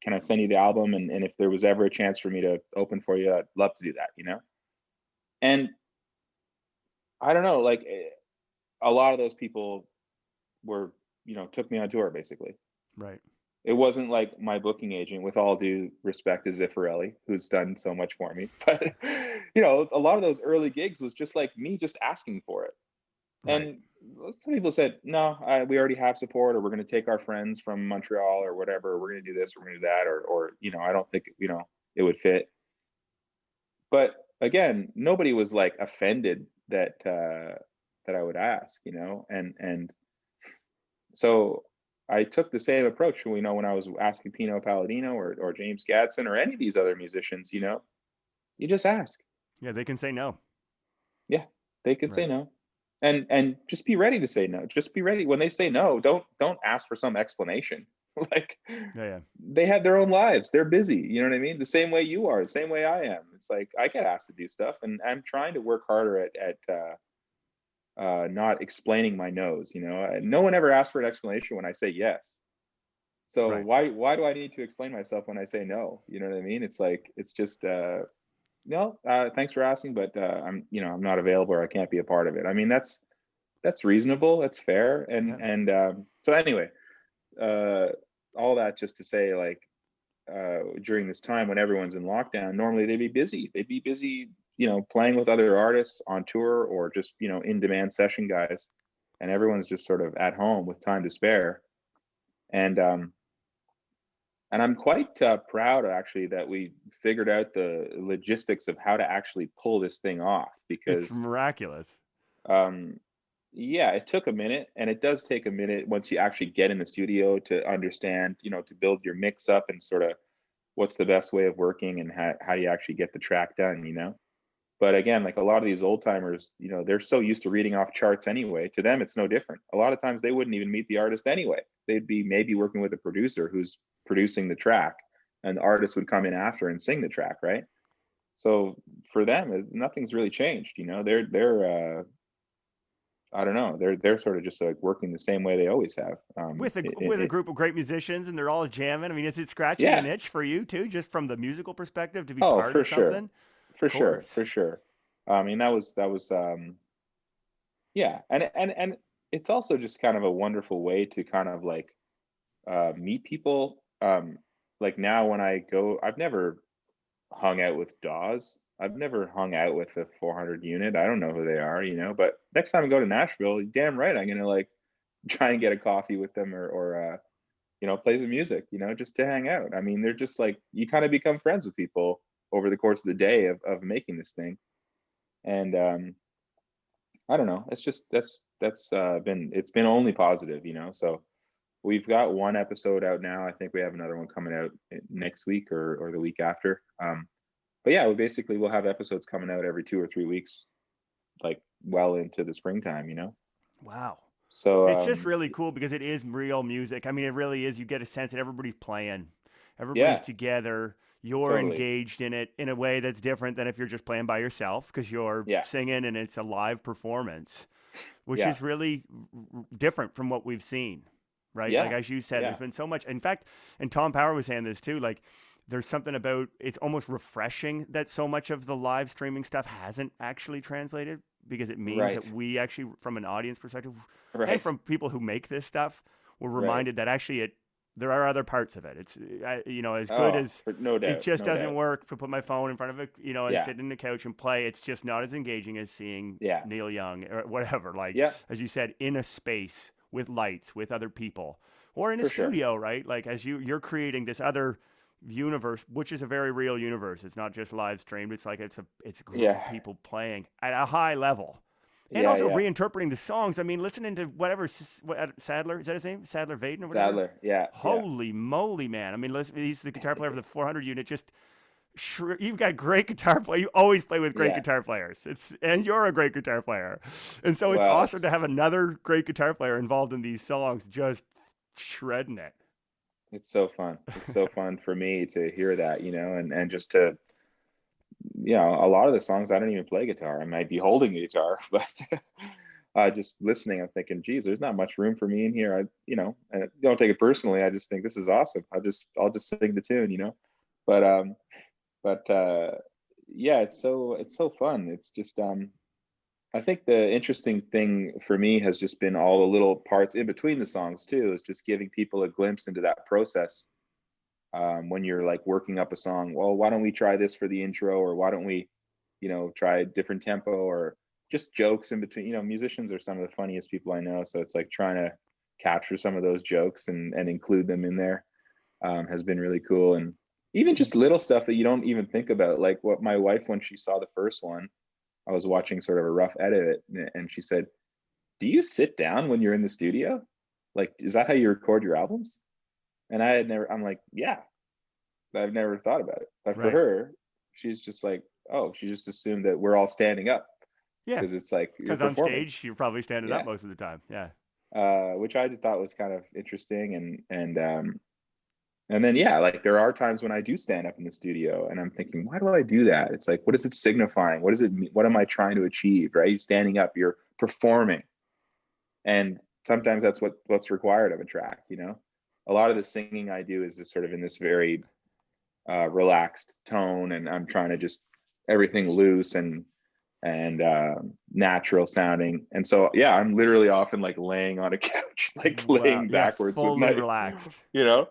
can I send you the album? And if there was ever a chance for me to open for you, I'd love to do that. And I don't know, like, a lot of those people were, took me on tour basically. Right. It wasn't like my booking agent, with all due respect to Ziffarelli, who's done so much for me. But a lot of those early gigs was just like me just asking for it. Right. And some people said, no, we already have support, or we're going to take our friends from Montreal or whatever. We're going to do this, we're going to do that, or I don't think it would fit. But again, nobody was like offended that I would ask, and So I took the same approach, you know, when I was asking Pino Palladino or James Gadson or any of these other musicians, you know, you just ask. Yeah, they can say no. Yeah, they could say Right. no. And just be ready to say no. Just be ready. When they say no, don't ask for some explanation. Like, Yeah, yeah. they have their own lives. They're busy. You know what I mean? The same way you are, the same way I am. It's like I get asked to do stuff, and I'm trying to work harder at not explaining my no's. You know, no one ever asks for an explanation when I say yes. So Right. why do I need to explain myself when I say no? You know what I mean? It's like it's just no, thanks for asking, but I'm not available or I can't be a part of it. I mean, that's reasonable, that's fair, Yeah. and so anyway, uh, all that just to say, like, during this time when everyone's in lockdown, normally they'd be busy. They'd be busy, you know, playing with other artists on tour or just in demand session guys, and everyone's just sort of at home with time to spare, and um, and I'm quite proud actually that we figured out the logistics of how to actually pull this thing off It's because miraculous. um, yeah, it took a minute and it does take a minute once you actually get in the studio to understand, to build your mix up and sort of what's the best way of working and how do you actually get the track done. But again, like a lot of these old timers, they're so used to reading off charts anyway. To them, it's no different. A lot of times they wouldn't even meet the artist anyway. They'd be maybe working with a producer who's producing the track, and the artist would come in after and sing the track, right? So for them, nothing's really changed. They're I don't know, they're sort of just like working the same way they always have. With a group of great musicians and they're all jamming. I mean, is it scratching an Yeah. itch for you too, just from the musical perspective, to be Oh, part for of sure, something? Of for sure, for course. sure. I mean, that was yeah, and it's also just kind of a wonderful way to kind of like meet people. Like now when I go, I've never hung out with Dawes. I've never hung out with the 400 unit. I don't know who they are. But next time I go to Nashville, damn right, I'm gonna like try and get a coffee with them or play some music, just to hang out. I mean, they're just like you kind of become friends with people over the course of the day of making this thing. And I don't know. It's just it's been only positive. So we've got one episode out now. I think we have another one coming out next week or the week after. But yeah, we'll have episodes coming out every 2 or 3 weeks, like well into the springtime. Wow. So It's just really cool because it is real music. I mean, it really is. You get a sense that everybody's playing, everybody's yeah, together. You're totally. engaged in it in a way that's different than if you're just playing by yourself because you're Yeah, singing and it's a live performance, which yeah, is really different from what we've seen, right? Like yeah, as you said, there's yeah, been so much. In fact, and Tom Power was saying this too. Like there's something about it's almost refreshing that so much of the live streaming stuff hasn't actually translated because it means that right, we actually, from an audience perspective, and right, from people who make this stuff, we're right. reminded that actually there are other parts of it. It's as good Oh, as for no it doubt, just no doesn't doubt. work to put my phone in front of it, and Yeah, sit in the couch and play. It's just not as engaging as seeing yeah, Neil Young or whatever. Like yeah, as you said, in a space with lights, with other people, or in a for sure. studio, right? Like as you're creating this other universe, which is a very real universe. It's not just live streamed. It's like it's a group of Yeah, people playing at a high level and yeah, also yeah. reinterpreting the songs. I mean, listening to whatever Sadler, is that his name? Sadler Vaden or whatever. Sadler. Yeah, yeah, Holy moly, man! I mean, listen, he's the guitar player for the 400 unit. Just you've got great guitar player. You always play with great yeah. guitar players. And you're a great guitar player, and so it's Well, awesome to have another great guitar player involved in these songs, just shredding it. it's so fun. It's so fun for me to hear that, and just to, a lot of the songs I don't even play guitar. I might be holding a guitar, but just listening, I'm thinking, geez, there's not much room for me in here. And I don't take it personally. I just think this is awesome. I'll just sing the tune. But yeah, it's so fun. It's just I think the interesting thing for me has just been all the little parts in between the songs too, is just giving people a glimpse into that process. When you're like working up a song, well, why don't we try this for the intro, or why don't we try a different tempo, or just jokes in between. Musicians are some of the funniest people I know, so it's like trying to capture some of those jokes and include them in there has been really cool. And even just little stuff that you don't even think about, like what my wife, when she saw the first one, I was watching sort of a rough edit, and she said, "Do you sit down when you're in the studio? like, is that how you record your albums? And I'm like, yeah, I've never thought about it. But for Right. her, she's just like, oh, she just assumed that we're all standing up Yeah. because it's like you're Because on performing. stage, you're probably standing up Yeah. most of the time. Yeah. Which I just thought was kind of interesting. And then, yeah, like there are times when I do stand up in the studio and I'm thinking, why do I do that? It's like, what is it signifying? What does it mean? What am I trying to achieve? Right? You're standing up, you're performing. And sometimes that's what's required of a track, you know? A lot of the singing I do is just sort of in this very relaxed tone, and I'm trying to just everything loose and natural sounding. And so, yeah, I'm literally often like laying on a couch, like Well, laying yeah, backwards with fully my, relaxed. you know.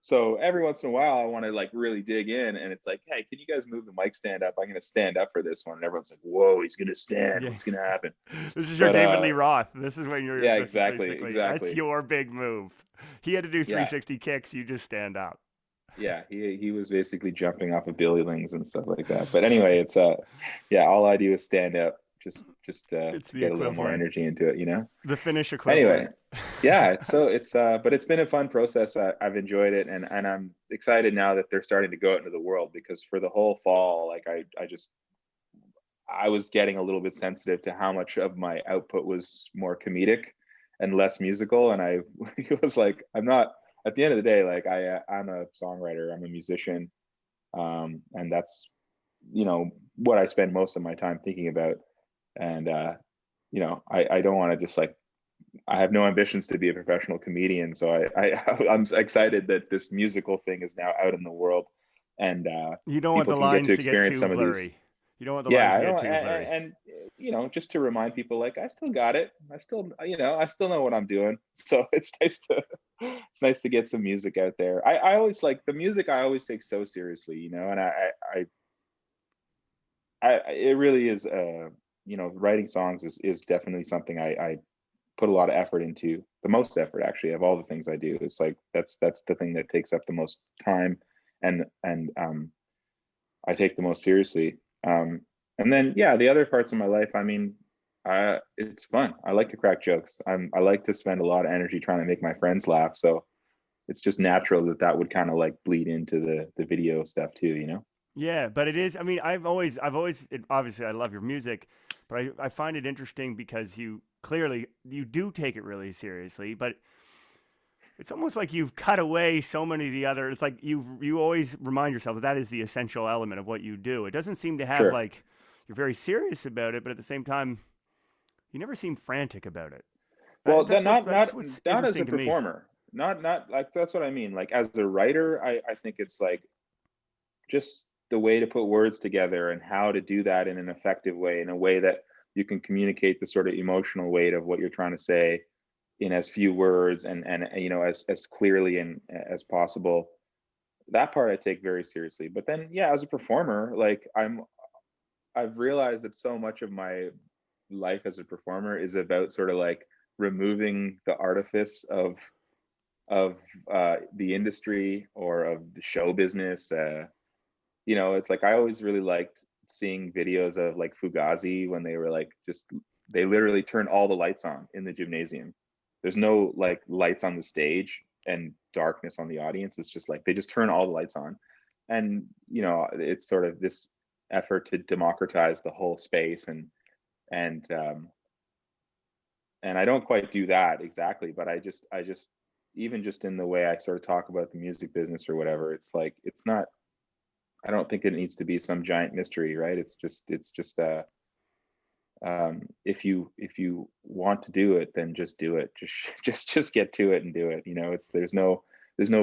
So every once in a while, I want to like really dig in, and it's like, hey, can you guys move the mic stand up? I'm going to stand up for this one. And everyone's like, whoa, he's going to stand. Yeah. What's going to happen? This is your But David Lee Roth. This is yeah, this is exactly, basically, that's exactly. your big move. He had to do Yeah, 360 kicks. You just stand up. yeah. He was basically jumping off of buildings and stuff like that. But anyway, it's yeah, all I do is stand up, just It's the get a little more equivalent, energy into it, you know. the Finnish Anyway, equivalent. yeah, it's but it's been a fun process. I've enjoyed it, and I'm excited now that they're starting to go out into the world, because for the whole fall, like I was getting a little bit sensitive to how much of my output was more comedic and less musical, and I was like, I'm not, at the end of the day, like I'm a songwriter, I'm a musician, and that's, you know, what I spend most of my time thinking about. And you know, I don't want to just like, I have no ambitions to be a professional comedian. So I'm excited that this musical thing is now out in the world, and You don't want people the can get to lines to get experience too some of these. blurry. You don't want the Yeah, lines I to get don't, too blurry. and you know, just to remind people, like, I still got it. I still, you know, I still know what I'm doing. So it's nice to get some music out there. I always like the music. I always take so seriously, you know, and it really is. You know, writing songs is definitely something I put a lot of effort into, the most effort actually of all the things I do. It's like that's the thing that takes up the most time, and I take the most seriously. And then, yeah, the other parts of my life, I mean, it's fun. I like to crack jokes. I like to spend a lot of energy trying to make my friends laugh. So it's just natural that that would kind of like bleed into the video stuff too, you know? Yeah, but it is. I mean, obviously, I love your music, but I find it interesting because you clearly you do take it really seriously, but it's almost like you've cut away so many of the other. It's like you always remind yourself that that is the essential element of what you do. It doesn't seem to have Sure. like you're very serious about it, but at the same time, you never seem frantic about it. Well, then That's what's not as a interesting to me. performer. Not like, that's what I mean. Like as a writer, I think it's like just the way to put words together and how to do that in an effective way, in a way that you can communicate the sort of emotional weight of what you're trying to say in as few words, and you know, as clearly and as possible. That part I take very seriously. But then, yeah, as a performer, like I've realized that so much of my life as a performer is about sort of like removing the artifice of the industry or of the show business. You know, it's like I always really liked seeing videos of like Fugazi when they were like just, they literally turned all the lights on in the gymnasium. There's no like lights on the stage and darkness on the audience. It's just like they just turn all the lights on. And you know, it's sort of this effort to democratize the whole space, and and I don't quite do that exactly, but I just even just in the way I sort of talk about the music business or whatever, it's like it's not, I don't think it needs to be some giant mystery, right? It's just if you want to do it, then just do it. Just get to it and do it. You know, it's there's no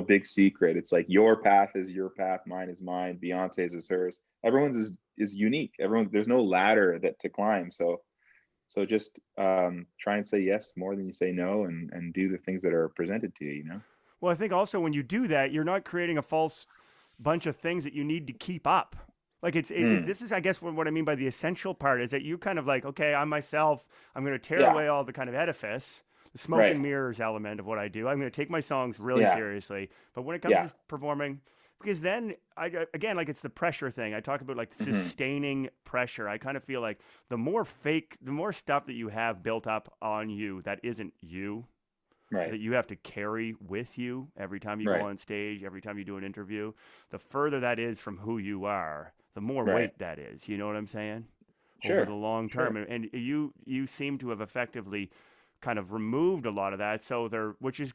big secret. It's like your path is your path, mine is mine, Beyonce's is hers. Everyone's is unique. Everyone, there's no ladder that to climb. So just try and say yes more than you say no, and do the things that are presented to you. You know. Well, I think also when you do that, you're not creating a false bunch of things that you need to keep up. Like Mm, this is, I guess, what I mean by the essential part is that you kind of like, okay, I'm myself. I'm going to tear yeah. away all the kind of edifice, the smoke Right. and mirrors element of what I do. I'm going to take my songs really Yeah. seriously. But when it comes Yeah. to performing, because then again, like it's the pressure thing. I talk about like Hmm. sustaining pressure. I kind of feel like the more stuff that you have built up on you that isn't you, Right. that you have to carry with you every time you go Right. on stage, every time you do an interview, the further that is from who you are, the more Right. weight that is. You know what I'm saying? Over the Sure. long term, Sure. and you seem to have effectively kind of removed a lot of that, so there, which is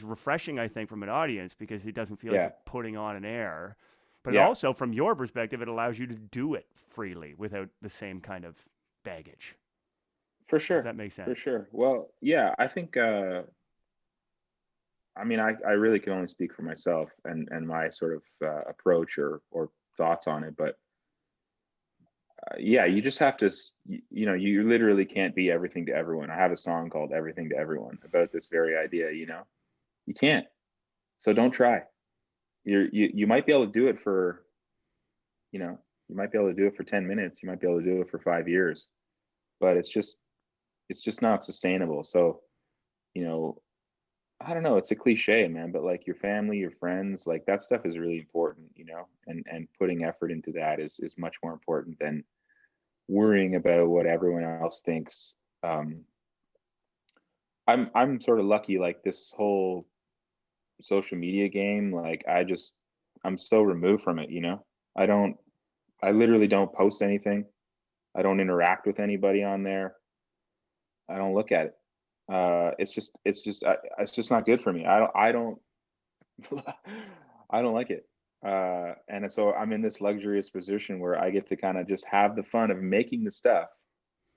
refreshing, I think, from an audience because it doesn't feel like Yeah. you're putting on an air. But Yeah. also, from your perspective, it allows you to do it freely without the same kind of baggage, For if sure. that makes For sense. sure. Well, yeah, I think I mean, I really can only speak for myself and my sort of approach or thoughts on it, but yeah, you just have to, you know, you literally can't be everything to everyone. I have a song called "Everything to Everyone" about this very idea. You know, you can't. So don't try. You might be able to do it for, you know, you might be able to do it for 10 minutes. You might be able to do it for 5 years, but it's just not sustainable. So you know, I don't know, it's a cliche, man, but like your family, your friends, like that stuff is really important, you know, and putting effort into that is much more important than worrying about what everyone else thinks. Um, I'm sort of lucky, like this whole social media game, like I'm so removed from it, you know. I don't, I literally don't post anything. I don't interact with anybody on there. I don't look at it. It's just not good for me. I don't I don't like it. And so I'm in this luxurious position where I get to kind of just have the fun of making the stuff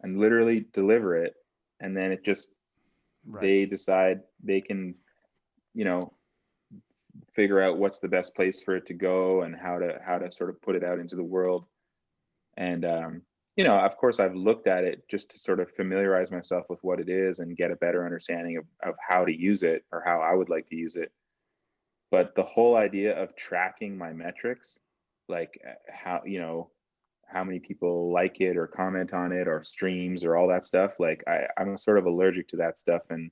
and literally deliver it. And then it just, Right. they decide they can, you know, figure out what's the best place for it to go and how to sort of put it out into the world. And, you know, of course, I've looked at it just to sort of familiarize myself with what it is and get a better understanding of how to use it or how I would like to use it. But the whole idea of tracking my metrics, like how, you know, how many people like it or comment on it or streams or all that stuff, like I'm sort of allergic to that stuff. And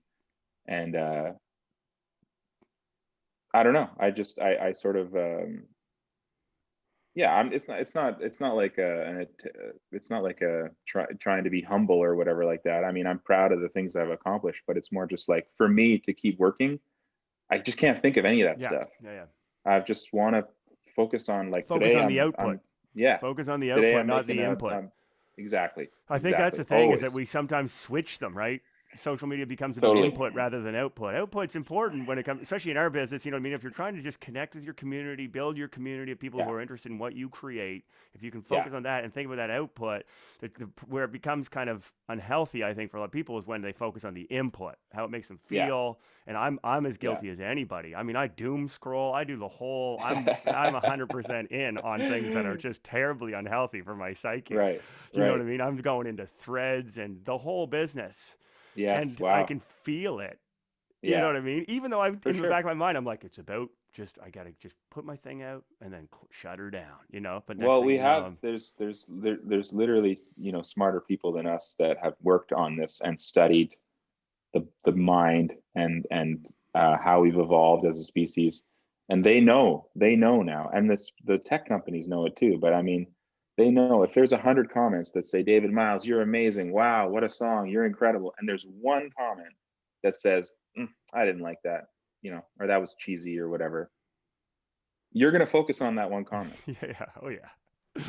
I don't know, I sort of yeah, it's not like it's not like trying to be humble or whatever like that. I mean, I'm proud of the things I've accomplished, but it's more just like for me to keep working, I just can't think of any of that Yeah. stuff. Yeah. Yeah. I just want to focus on, like, Focus today on the output. I'm yeah, Focus on the today output, I'm not making the a input. exactly, I think that's exactly, the thing, is that always, we sometimes switch them, right? Social media becomes about totally, input rather than output. Output's important when it comes, especially in our business. You know what I mean? If you're trying to just connect with your community, build your community of people who yeah, are interested in what you create, if you can yeah, focus on that and think about that output, where it becomes kind of unhealthy, I think, for a lot of people is when they focus on the input, how it makes them yeah, feel. And I'm as yeah, guilty as anybody. I mean, I doom scroll. I do the whole. I'm 100% in on things that are just terribly unhealthy for my psyche. right, You know what I right, mean? I'm going into threads and the whole business, yes, and I wow, can feel it. You know yeah, what I mean? Even though I'm for in the sure. back of my mind, I'm like, it's about just I gotta just put my thing out and then shut her down. You know. But next Well, thing we you know, have there's literally, you know, smarter people than us that have worked on this and studied the mind and how we've evolved as a species, and they know now, and this the tech companies know it too. But I mean, they know if there's 100 comments that say, David Miles, you're amazing, wow, what a song, you're incredible, and there's one comment that says, I didn't like that, you know, or that was cheesy or whatever, you're going to focus on that one comment. yeah, yeah, oh yeah,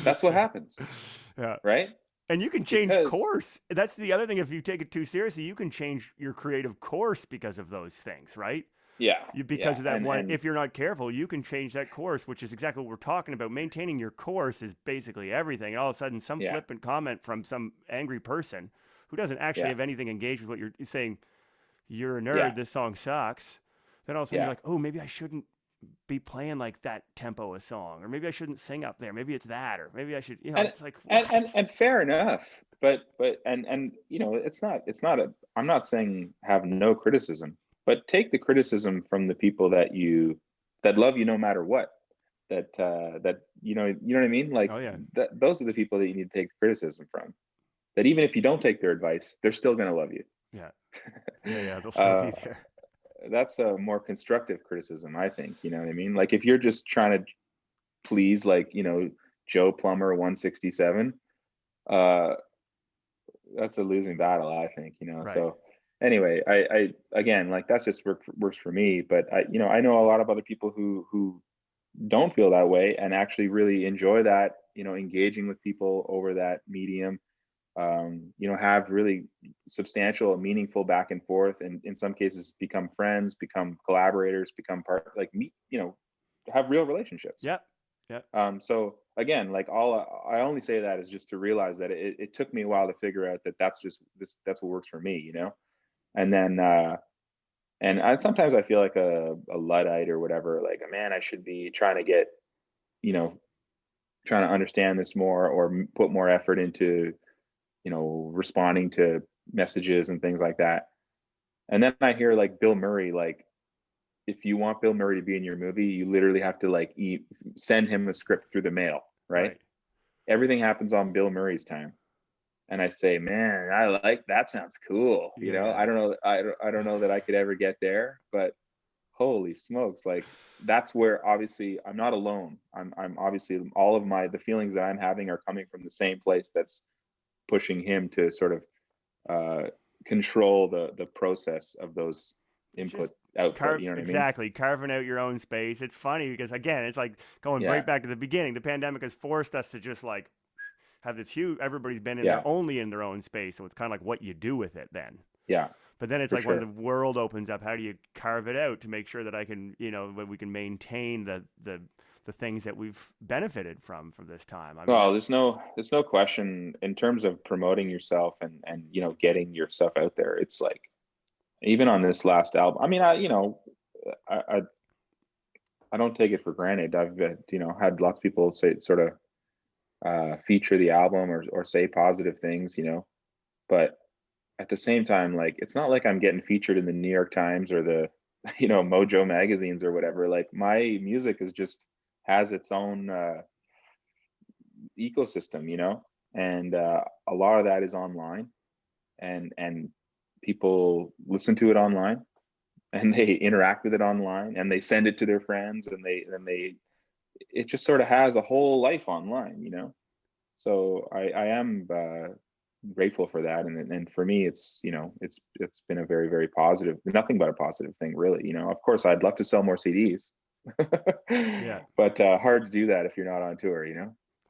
That's what yeah, happens, yeah. right? And you can change Because course. That's the other thing. If you take it too seriously, you can change your creative course because of those things, right? yeah, Because yeah, of that one, and if you're not careful, you can change that course, which is exactly what we're talking about. Maintaining your course is basically everything. And all of a sudden, some yeah, flippant comment from some angry person who doesn't actually yeah, have anything engaged with what you're saying, you're a yeah, nerd, this song sucks. Then all of a sudden, you're yeah. like, oh, maybe I shouldn't be playing like that tempo of song, or maybe I shouldn't sing up there. Maybe it's that, or maybe I should, and it's like, what? and fair enough, but and you know, it's not a, I'm not saying have no criticism, but take the criticism from the people that you that love you no matter what, that you know what I mean, like Oh, yeah. that, those are the people that you need to take criticism from, that even if you don't take their advice, they're still going to love you. Yeah. Yeah. Yeah. They'll still uh be there. that's a more constructive criticism, I think, you know what I mean, like if you're just trying to please, like, you know, Joe Plumber 167, uh that's a losing battle, I think, you know. Right. So anyway, I again, like that's just works for me. But I know a lot of other people who don't feel that way and actually really enjoy that, engaging with people over that medium. Have really substantial, meaningful back and forth, and in some cases become friends, become collaborators, become part, like meet, have real relationships. Yep. Yep. So again, like I only say that is just to realize that it took me a while to figure out that that's what works for me. And then sometimes I feel like a Luddite or whatever, like, man, I should be trying to get, you know, trying to understand this more, or put more effort into, responding to messages and things like that. And then I hear like Bill Murray, like, if you want Bill Murray to be in your movie, you literally have to like send him a script through the mail, right? Right. Everything happens on Bill Murray's time. And I say, man, I like that. Sounds cool. Yeah. I don't know. I don't know that I could ever get there, but holy smokes, like that's where obviously I'm not alone. I'm obviously, all of the feelings that I'm having are coming from the same place that's pushing him to sort of control the process of those It's input just output. You know what I mean? carving out your own space. It's funny because again, it's like going right Yeah, back to the beginning. The pandemic has forced us to just like have this huge. Everybody's been in yeah, their own space, so it's kind of like what you do with it then. yeah, But then it's for like when the sure. world opens up, how do you carve it out to make sure that I can, we can maintain the things that we've benefited from this time. I mean, Well, there's no question in terms of promoting yourself and getting your stuff out there. It's like, even on this last album, I mean, I I don't take it for granted. I've had lots of people say, sort of feature the album, or say positive things, but at the same time, like, it's not like I'm getting featured in the New York Times or the Mojo magazines or whatever. Like, my music is just has its own ecosystem, and a lot of that is online, and people listen to it online, and they interact with it online, and they send it to their friends, and they it just sort of has a whole life online, so I am grateful for that, and for me, it's been a very, very positive, nothing but a positive thing, really. Of course, I'd love to sell more CDs, yeah. but hard to do that if you're not on tour.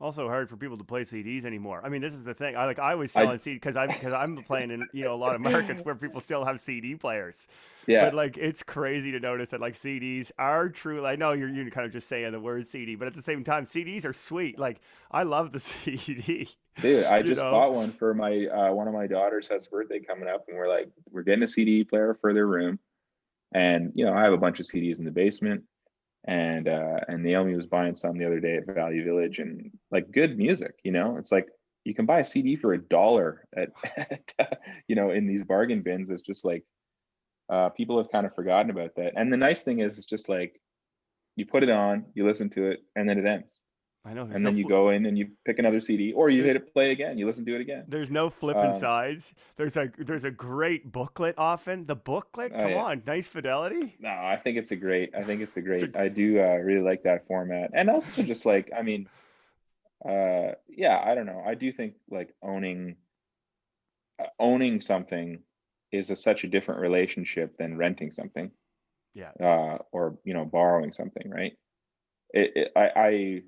Also hard for people to play CDs anymore. I mean, this is the thing. I was I selling CD because I'm playing in a lot of markets where people still have CD players. Yeah, But like it's crazy to notice that like CDs are true. I know you're kind of just saying the word CD, but at the same time, CDs are sweet. Like I love the CD. dude, I you just know, bought one for my one of my daughters has birthday coming up, and we're getting a CD player for their room, and I have a bunch of CDs in the basement, and Naomi was buying some the other day at Value Village, and like, good music. It's like you can buy a CD for $1 in these bargain bins. It's just like, people have kind of forgotten about that. And the nice thing is, it's just like, you put it on, you listen to it, and then it ends. I know And then you go in and you pick another CD, or you there, hit it play again, you listen to it again. there's no flipping Um, sides. There's a great booklet often. The booklet, oh come yeah. on, nice fidelity. No, I think it's a It's a great, I do really like that format. And also, just like, I mean, yeah, I don't know. I do think like owning something is such a different relationship than renting something, yeah. or borrowing something, right? I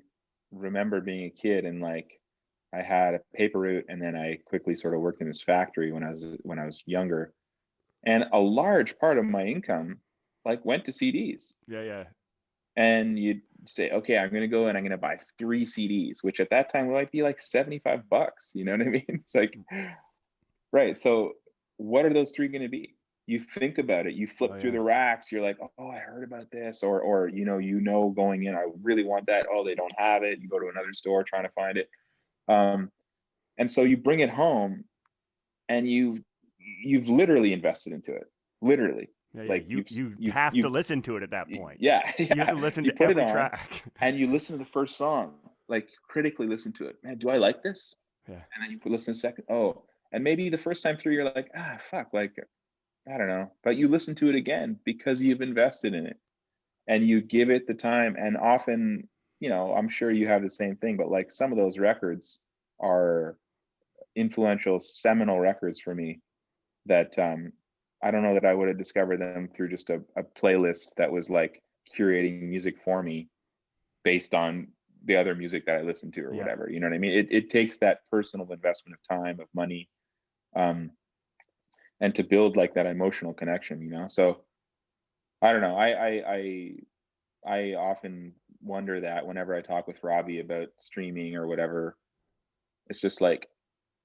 remember being a kid, and like, I had a paper route, and then I quickly sort of worked in this factory when I was younger, and a large part of my income like went to CDs. Yeah, yeah. And you'd say, okay, I'm going to go and I'm going to buy 3 CDs, which at that time might be like $75. You know what I mean? It's like, right. So what are those three going to be? You think about it, you Oh flip through yeah. the racks, you're like, oh, I heard about this, or going in, I really want that. Oh, they don't have it. You go to another store trying to find it. Um, and so you bring it home, and you've literally invested into it. Literally. Yeah, yeah. Like, You have to listen to it at that point. yeah, You have yeah. to listen You to put it every on, track. and you listen to the first song, like, critically listen to it. Man, do I like this? Yeah. And then you listen to second. Oh, and maybe the first time through, you're like, fuck, like, I don't know. But you listen to it again because you've invested in it, and you give it the time. And often, I'm sure you have the same thing, but like, some of those records are influential, seminal records for me that I don't know that I would have discovered them through just a playlist that was like curating music for me based on the other music that I listened to or Yeah. whatever. You know what I mean? It takes that personal investment of time, of money, um, and to build like that emotional connection, you know? So I don't know. I often wonder that whenever I talk with Robbie about streaming or whatever, it's just like,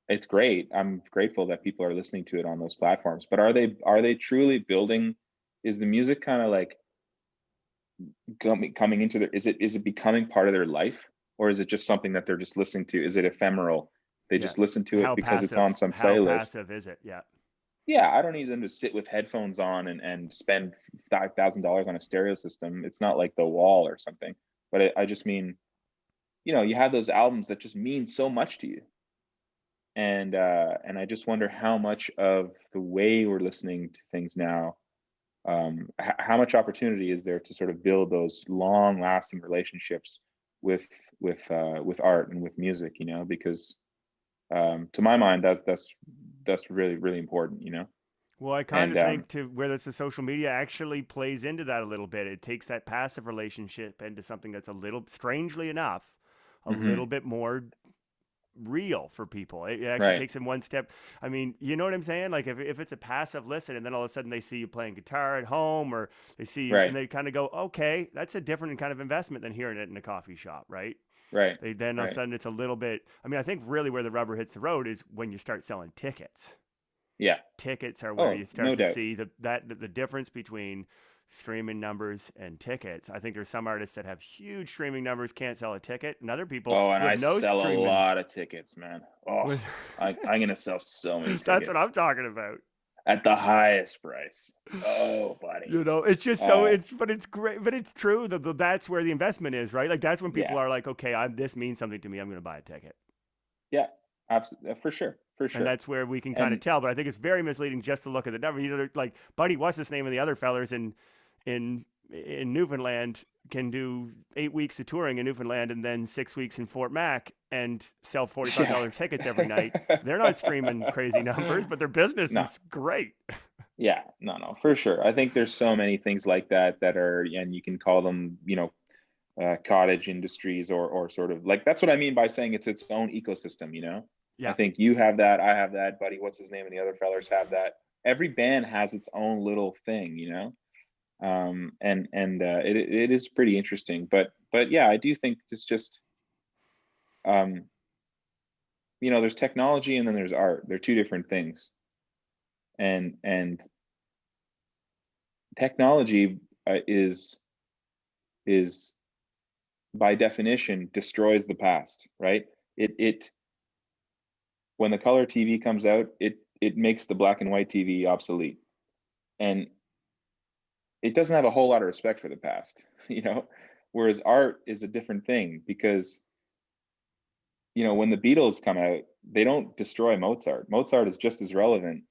it's great. I'm grateful that people are listening to it on those platforms, but are they truly building? Is the music kind of like coming into their, is it becoming part of their life, or is it just something that they're just listening to? Is it ephemeral? They Yeah. just listen to it because it's on some How playlist. passive is it? Yeah. Yeah, I don't need them to sit with headphones on and spend $5,000 on a stereo system. It's not like The Wall or something. But I just mean, you have those albums that just mean so much to you. And I just wonder how much of the way we're listening to things now, how much opportunity is there to sort of build those long lasting relationships with with art and with music, because to my mind that's really really important, Well, I kind and of think to whether it's the social media actually plays into that a little bit. It takes that passive relationship into something that's a little, strangely enough, a little mhm, bit more real for people. It actually right, takes them one step. I mean, you know what I'm saying? Like if it's a passive listen and then all of a sudden they see you playing guitar at home, or they see you and right, they kind of go, okay, that's a different kind of investment than hearing it in a coffee shop, right? right, They then all of a right, sudden it's a little bit, I mean, I think really where the rubber hits the road is when you start selling tickets. yeah, Tickets are where you oh, no start to doubt, see the difference between streaming numbers and tickets. I think there's some artists that have huge streaming numbers, can't sell a ticket, and other people oh, and I with no sell a streaming lot of tickets, man. Oh, with I'm gonna sell so many that's what tickets I'm talking about. at the highest price. Oh buddy, It's just so uh but it's great, but it's true that that's where the investment is, right? Like that's when people yeah, are like, okay, this means something to me. I'm going to buy a ticket. yeah, absolutely, for sure, for And sure. that's where we can kind of And tell. But I think it's very misleading just to look at the number. Like Buddy, what's his name, and the other fellers in in Newfoundland can do 8 weeks of touring in Newfoundland and then 6 weeks in Fort Mac and sell yeah. $45 tickets every night. They're not streaming crazy numbers, but their business No, is great. yeah, no, for sure. I think there's so many things like that that are, and you can call them, cottage industries, or sort of like, that's what I mean by saying it's its own ecosystem. I Yeah. think you have that, I have that, Buddy, what's his name, and the other fellers have that. Every band has its own little thing, and it is pretty interesting. But yeah, I do think it's just, um, there's technology and then there's art. They're two different things, and technology is by definition destroys the past, right? It when the color TV comes out, it makes the black and white TV obsolete, and it doesn't have a whole lot of respect for the past, Whereas art is a different thing, because when the Beatles come out, they don't destroy Mozart. Mozart is just as relevant,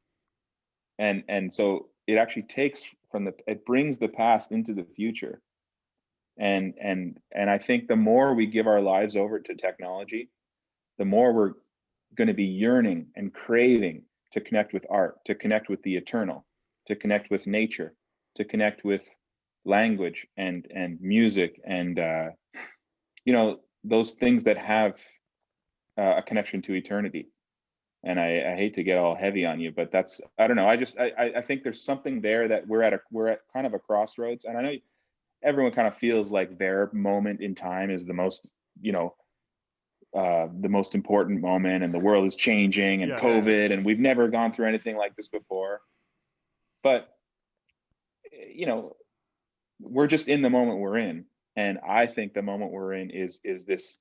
and so it actually takes it brings the past into the future, and I think the more we give our lives over to technology, the more we're going to be yearning and craving to connect with art, to connect with the eternal, to connect with nature, to connect with language and music, and those things that have a connection to eternity. And I hate to get all heavy on you, but that's, I don't know. I think there's something there that we're at kind of a crossroads, and I know everyone kind of feels like their moment in time is you know the most important moment, and the world is changing, and Yeah. Yeah. COVID, and we've never gone through anything like this before. But you know, we're just in the moment we're in, and I think the moment we're in is this.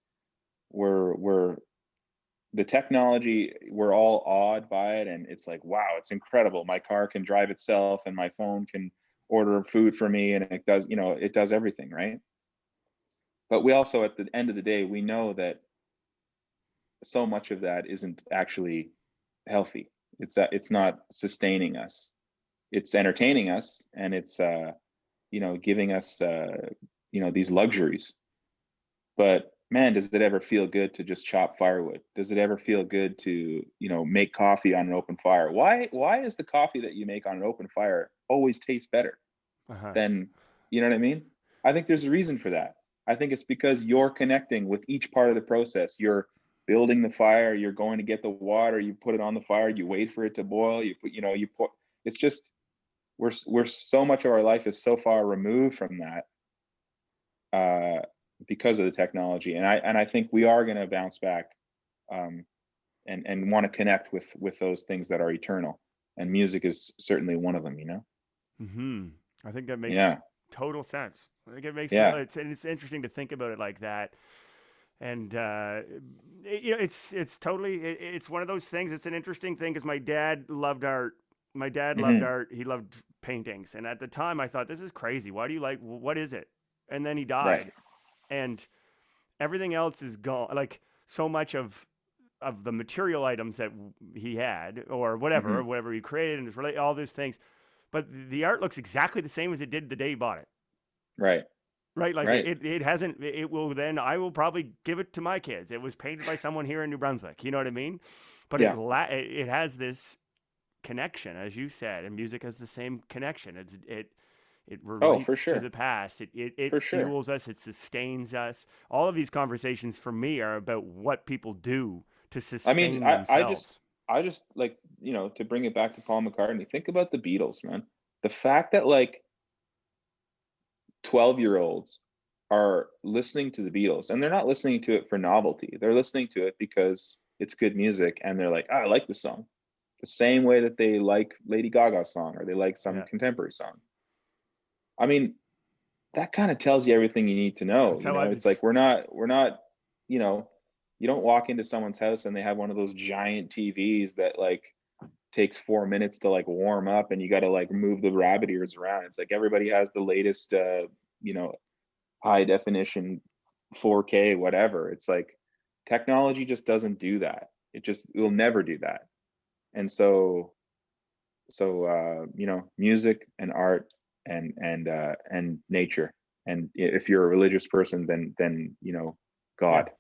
We're the technology. We're all awed by it, and it's like, wow, it's incredible. My car can drive itself, and my phone can order food for me, and it does everything, right? But we also, at the end of the day, we know that so much of that isn't actually healthy. It's not sustaining us. It's entertaining us, and it's giving us these luxuries. But man, does it ever feel good to just chop firewood? Does it ever feel good to, make coffee on an open fire? Why is the coffee that you make on an open fire always taste better Uh-huh. than, you know what I mean? I think there's a reason for that. I think it's because you're connecting with each part of the process. You're building the fire, you're going to get the water, you put it on the fire, you wait for it to boil, you put it's just we're so much of our life is so far removed from that, uh, because of the technology. And I think we are going to bounce back, um, and want to connect with those things that are eternal. And music is certainly one of them. Mm-hmm. I think that makes Yeah, total sense. I think it makes yeah. it's interesting to think about it like that. And it's totally it's one of those things. It's an interesting thing because my dad loved art. My dad loved Hmm. art. He loved paintings. And at the time, I thought, this is crazy. Why do you like? What is it? And then he Right. died, and everything else is gone. Like so much of the material items that he had, or Hmm. whatever he created, and all those things. But the art looks exactly the same as it did the day he bought it. Right. Right, like Right. it hasn't. It will then. I will probably give it to my kids. It was painted by someone here in New Brunswick. You know what I mean? But Yeah. it has this connection, as you said, and music has the same connection. It Oh, for relates to sure. the past. It For sure. fuels us. It sustains us. All of these conversations for me are about what people do to I mean, sustain I just themselves. I just like, to bring it back to Paul McCartney, think about the Beatles, man. The fact that like 12-year-olds are listening to the Beatles, and they're not listening to it for novelty. They're listening to it because it's good music and they're like, "Ah, I like this song." The same way that they like Lady Gaga's song or they like some Yeah, contemporary song. I mean, that kind of tells you everything you need to know. that's how I It's like was. we're not, you know, you don't walk into someone's house and they have one of those giant TVs that like takes 4 minutes to like warm up and you got to like move the rabbit ears around. It's like everybody has the latest, you know, high definition 4K, whatever. It's like technology just doesn't do that. It will never do that. And music and art and nature. And if you're a religious person, then Yeah, God.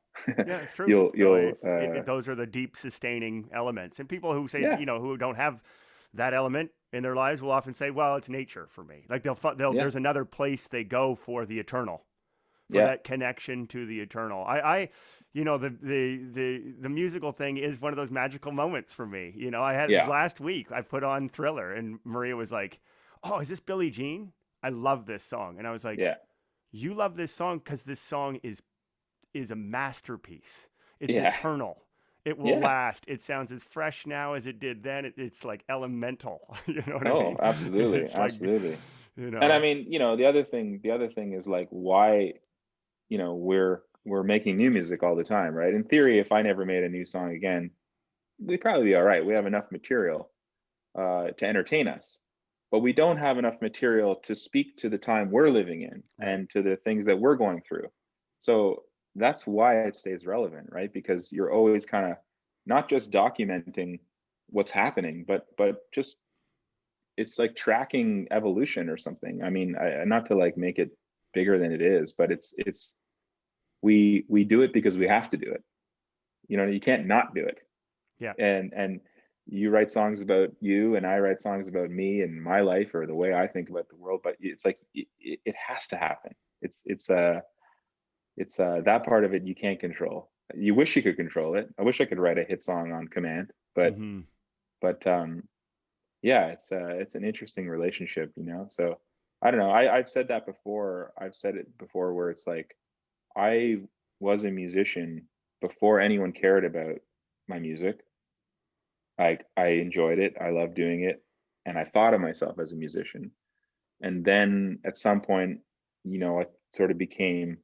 yeah, it's true. So You'll those are the deep sustaining elements. And people who say, Yeah, who don't have that element in their lives will often say, well, it's nature for me. Like yeah, there's another place they go for the eternal, for yeah, that connection to the eternal. The musical thing is one of those magical moments for me. I had yeah, last week, I put on Thriller and Maria was like, oh, is this Billie Jean? I love this song. And I was like, yeah, you love this song because this song is a masterpiece. It's yeah, eternal. It will yeah. last. It sounds as fresh now as it did then. It's like elemental. You know what I Oh, mean? absolutely, It's like, absolutely. you And I know, mean, the other thing is like why, we're making new music all the time, right? In theory, if I never made a new song again, we'd probably be all right. We have enough material, to entertain us, but we don't have enough material to speak to the time we're living in right. and to the things that we're going through. So that's why it stays relevant, right? Because you're always kind of not just documenting what's happening, but just it's like tracking evolution or something. I mean, not to like make it bigger than it is, but it's we do it because we have to do it. You can't not do it. Yeah. And you write songs about you, and I write songs about me and my life or the way I think about the world. But it's like it has to happen. It's that part of it you can't control. You wish you could control it. I wish I could write a hit song on command, but Mm-hmm. but yeah, it's an interesting relationship. So I don't know. I've said that before. I've said it before where it's like I was a musician before anyone cared about my music. I enjoyed it. I loved doing it, and I thought of myself as a musician. And then at some point, it sort of became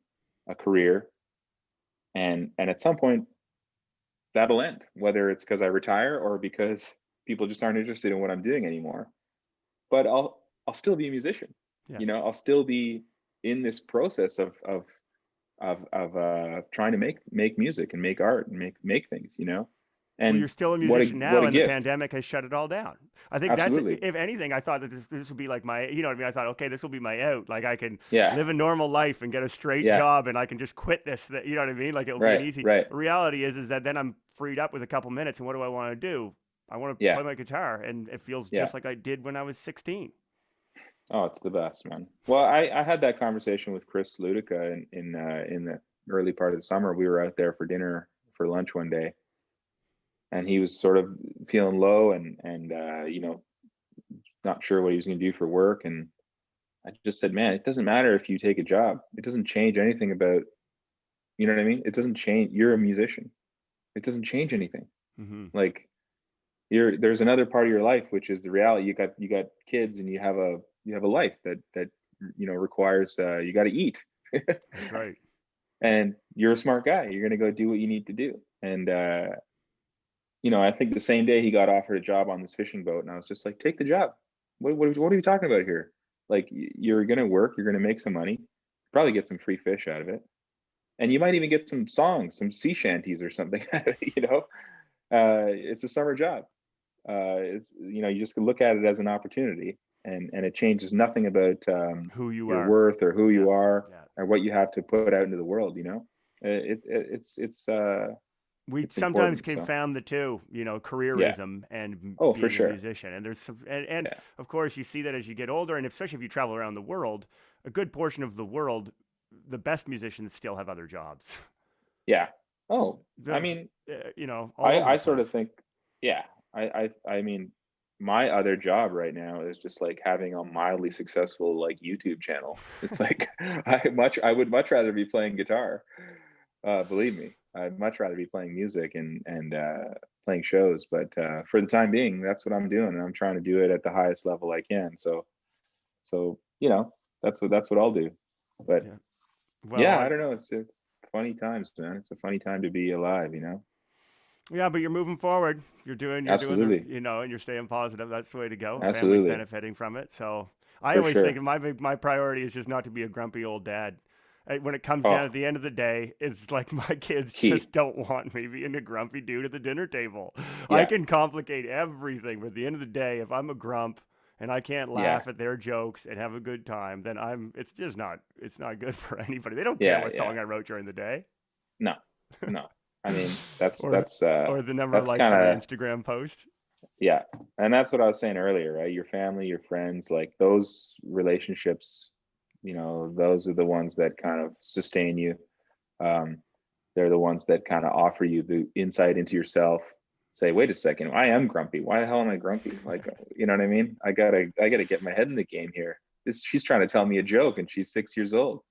a career, and at some point that'll end, whether it's because I retire or because people just aren't interested in what I'm doing anymore. But I'll still be a musician. Yeah. I'll still be in this process of trying to make music and make art and make things. Well, you're And still a musician what now, a and the gift. pandemic has shut it all down. I think that's, Absolutely. if anything, I thought that this would be like my, you know what I mean? I thought, okay, this will be my out. Like I can Yeah. live a normal life and get a straight Yeah. job, and I can just quit this. That you know what I mean? Like it'll be an Right. easy. Right. The reality is that then I'm freed up with a couple minutes, and what do I want to do? I want to Yeah. play my guitar, and it feels Yeah. just like I did when I was 16. Oh, it's the best, man. Well, I had that conversation with Chris Ludica in the early part of the summer. We were out there for dinner for lunch one day, and he was sort of feeling low and not sure what he was going to do for work. And I just said, man, it doesn't matter if you take a job. It doesn't change anything about, you know what I mean? It doesn't change. You're a musician. It doesn't change anything. Mm-hmm. Like there's another part of your life, which is the reality. You got kids, and you have a life that requires you got to eat. That's right. And you're a smart guy. You're going to go do what you need to do. And I think the same day he got offered a job on this fishing boat, and I was just like, take the job. What are you talking about here? Like, you're going to work, you're going to make some money, probably get some free fish out of it, and you might even get some songs, some sea shanties or something. It's a summer job. It's you just look at it as an opportunity, and it changes nothing about Who you your are. worth or who Yeah. you are Yeah. or what you have to put out into the world. We It's sometimes important. So confound the two, yeah. careerism and Oh, for being a sure. musician. And there's some, and Yeah. of course you see that as you get older, and especially if you travel around the world, a good portion of the world, the best musicians still have other jobs. Yeah. Oh, I The, mean, all over I the sort of place. think, yeah, I mean, my other job right now is just like having a mildly successful like YouTube channel. It's like I would much rather be playing guitar. Believe me, I'd much rather be playing music and playing shows. But for the time being, that's what I'm doing, and I'm trying to do it at the highest level I can. So that's what I'll do. But Yeah. Well, yeah, I don't know. It's funny times, man. It's a funny time to be alive. yeah, but you're moving forward. You're doing Absolutely. and you're staying positive. That's the way to go. Family's Absolutely. benefiting from it. So I For always think sure. my priority is just not to be a grumpy old dad. When it comes down Oh, at the end of the day, it's like my kids key. just don't want me being a grumpy dude at the dinner table. I Yeah. can complicate everything, but at the end of the day, if I'm a grump and I can't Yeah. laugh at their jokes and have a good time, then it's not good for anybody. They don't care Yeah. what Yeah. song I wrote during the day. No. No. I mean, that's or that's uh or the number of that's likes kind on my of Instagram post. yeah. And that's what I was saying earlier, right? Your family, your friends, like those relationships, those are the ones that kind of sustain you. Um, they're the ones that kind of offer you the insight into yourself. Say, wait a second, I am grumpy. Why the hell am I grumpy? Like, you know what I mean? I gotta get my head in the game here. She's trying to tell me a joke, and she's 6 years old.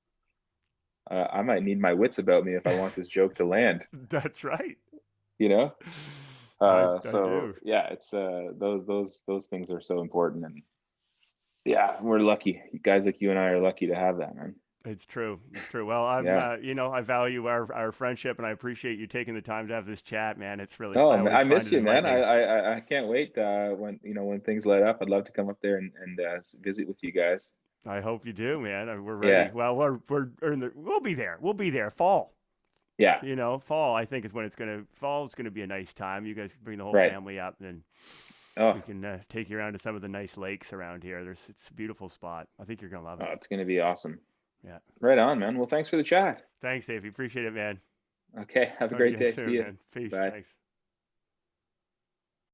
I might need my wits about me if I want this joke to land. That's right. You know. I So do. yeah, it's those things are so important, and yeah, we're lucky. Guys like you and I are lucky to have that, man. It's true. It's true. Well, I'm, Yeah. I value our friendship, and I appreciate you taking the time to have this chat, man. It's really, Oh, I always I find miss it you, man. I enlightening. I, I can't wait when things let up. I'd love to come up there and visit with you guys. I hope you do, man. We're ready. Yeah. Well, we'll be there. We'll be there. Fall. Yeah. Fall. I think is when fall. It's gonna be a nice time. You guys can bring the whole Right. family up, and Oh, we can take you around to some of the nice lakes around here. It's a beautiful spot. I think you're gonna love it. it's gonna be awesome. Yeah. Right on, man. Well, thanks for the chat. Thanks, Afie. Appreciate it, man. Okay. Have a Talk to great you day. See soon, you. man. Peace. Bye. Thanks.